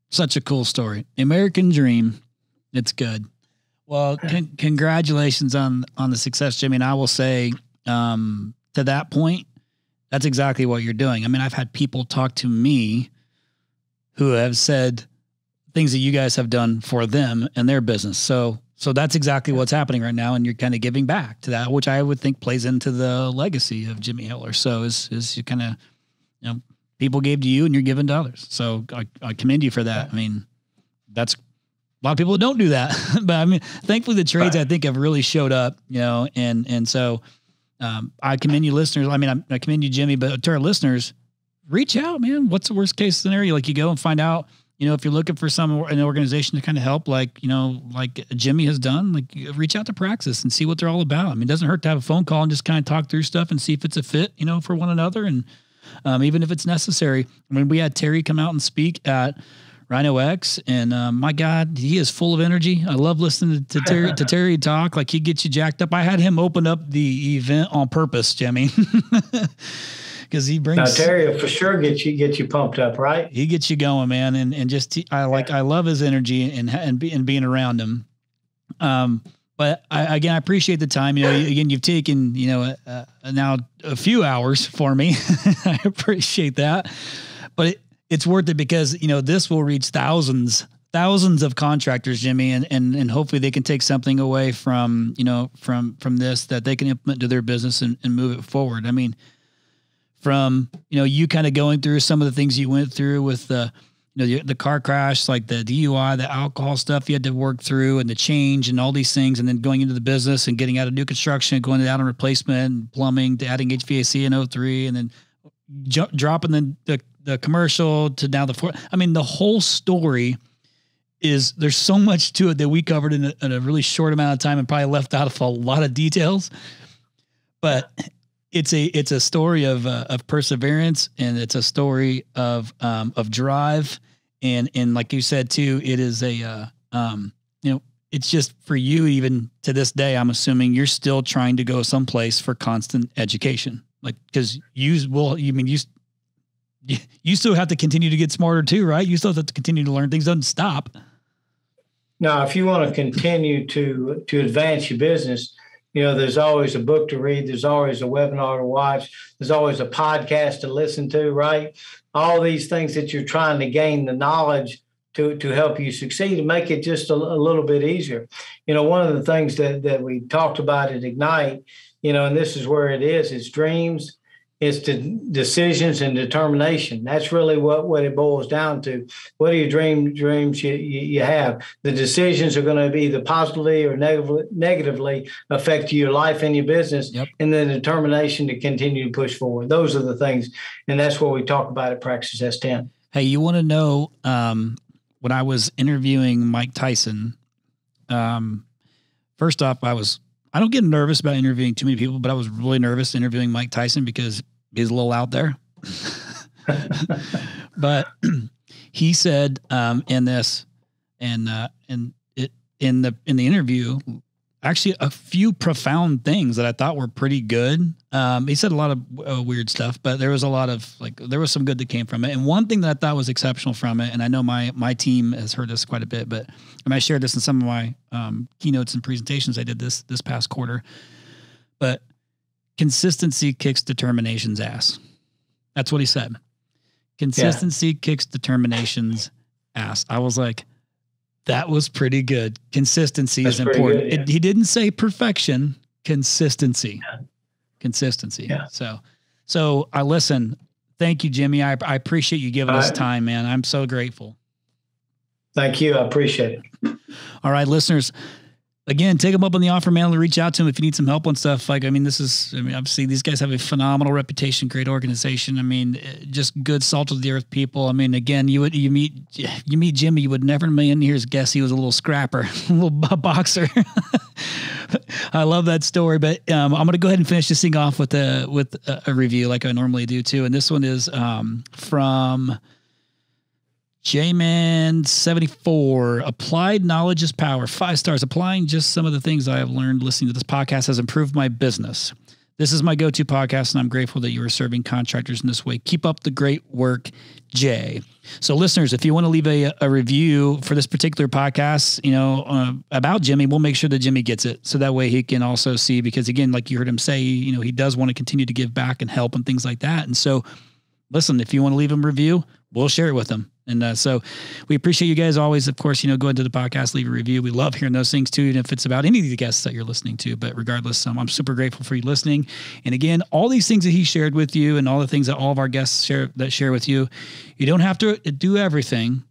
Such a cool story. American dream. It's good. Well, congratulations on the success, Jimmy. And I will say, to that point, that's exactly what you're doing. I mean, I've had people talk to me who have said things that you guys have done for them and their business. So that's exactly what's happening right now. And you're kind of giving back to that, which I would think plays into the legacy of Jimmy Hiller. So is you kind of, people gave to you and you're giving to others. So I commend you for that. I mean, that's a lot of people don't do that, but I mean, thankfully the trades I think have really showed up, and so I commend you listeners. I mean, I commend you, Jimmy, but to our listeners, reach out, man. What's the worst case scenario? Like, you go and find out, if you're looking for an organization to kind of help, like Jimmy has done, like, reach out to Praxis and see what they're all about. I mean, it doesn't hurt to have a phone call and just kind of talk through stuff and see if it's a fit, for one another. And even if it's necessary. I mean, we had Terry come out and speak at RYNO X, and my God, he is full of energy. I love listening to Terry talk. Like, he gets you jacked up. I had him open up the event on purpose, Jimmy. Because he brings. Now,
Terry will for sure get you pumped up, right?
He gets you going, man, and just I love his energy and being around him. But I appreciate the time. You've taken now a few hours for me. I appreciate that, but it's worth it because this will reach thousands of contractors, Jimmy, and hopefully they can take something away from this that they can implement to their business and move it forward. I mean, from, you kind of going through some of the things you went through with the car crash, like the DUI, the alcohol stuff you had to work through and the change and all these things. And then going into the business and getting out of new construction, going out on replacement and plumbing to adding HVAC in 03, and then dropping the commercial to now the four. I mean, the whole story there's so much to it that we covered in a really short amount of time and probably left out of a lot of details, but it's a story of perseverance, and it's a story of drive. And like you said too, it is it's just for you, even to this day, I'm assuming you're still trying to go someplace for constant education. Like, cause you still have to continue to get smarter too, right? You still have to continue to learn. Things don't stop.
Now, if you want to continue to advance your business, There's always a book to read. There's always a webinar to watch. There's always a podcast to listen to, right? All these things that you're trying to gain the knowledge to help you succeed and make it just a little bit easier. One of the things that we talked about at Ignite, and this is where it is, it's dreams, it's decisions and determination. That's really what it boils down to. What are your dreams you have? The decisions are going to be either positively or negatively affect your life and your business, yep. And then determination to continue to push forward. Those are the things, and that's what we talk about at Praxis S10.
Hey, you want to know, when I was interviewing Mike Tyson, first off, I don't get nervous about interviewing too many people, but I was really nervous interviewing Mike Tyson because he's a little out there. But he said in the interview, actually a few profound things that I thought were pretty good. He said a lot of weird stuff, but there was a lot of there was some good that came from it. And one thing that I thought was exceptional from it, and I know my team has heard this quite a bit, but I shared this in some of my keynotes and presentations I did this past quarter. But consistency kicks determination's ass. That's what he said. Consistency kicks determination's ass. I was like, that was pretty good. Consistency is important. Good, yeah. He didn't say perfection, consistency. Yeah. Consistency. Yeah. So I listen. Thank you, Jimmy. I appreciate you giving us time, man. I'm so grateful.
Thank you. I appreciate it.
All right, listeners. Again, take them up on the offer, man. Reach out to them if you need some help on stuff. Obviously these guys have a phenomenal reputation, great organization. Just good salt of the earth people. Again, you meet Jimmy, you would never in a million years guess he was a little scrapper, a little boxer. I love that story, but I'm going to go ahead and finish this thing off with a review like I normally do too. And this one is from J-Man 74. Applied knowledge is power. 5 stars. Applying just some of the things I have learned listening to this podcast has improved my business. This is my go-to podcast, and I'm grateful that you are serving contractors in this way. Keep up the great work, Jay. So listeners, if you want to leave a review for this particular podcast, about Jimmy, we'll make sure that Jimmy gets it. So that way he can also see, because again, like you heard him say, he does want to continue to give back and help and things like that. And so listen, if you want to leave him a review, we'll share it with them. And so we appreciate you guys always, of course, go into the podcast, leave a review. We love hearing those things too. And if it's about any of the guests that you're listening to, but regardless, I'm super grateful for you listening. And again, all these things that he shared with you and all the things that all of our guests share with you, you don't have to do everything,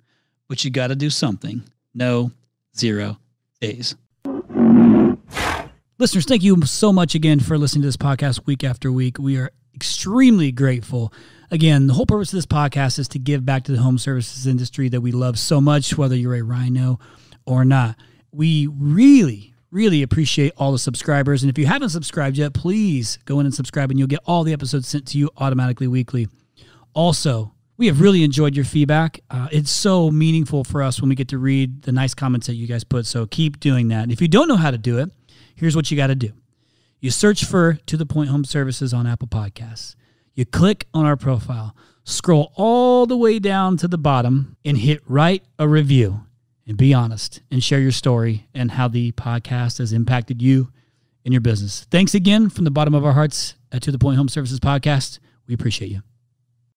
but you got to do something. No 0 days. Listeners, thank you so much again for listening to this podcast week after week. We are extremely grateful. Again, the whole purpose of this podcast is to give back to the home services industry that we love so much, whether you're a RYNO or not. We really, really appreciate all the subscribers. And if you haven't subscribed yet, please go in and subscribe, and you'll get all the episodes sent to you automatically weekly. Also, we have really enjoyed your feedback. It's so meaningful for us when we get to read the nice comments that you guys put. So keep doing that. And if you don't know how to do it, here's what you got to do. You search for To The Point Home Services on Apple Podcasts. You click on our profile, scroll all the way down to the bottom, and hit write a review. And be honest and share your story and how the podcast has impacted you and your business. Thanks again from the bottom of our hearts at To The Point Home Services Podcast. We appreciate you.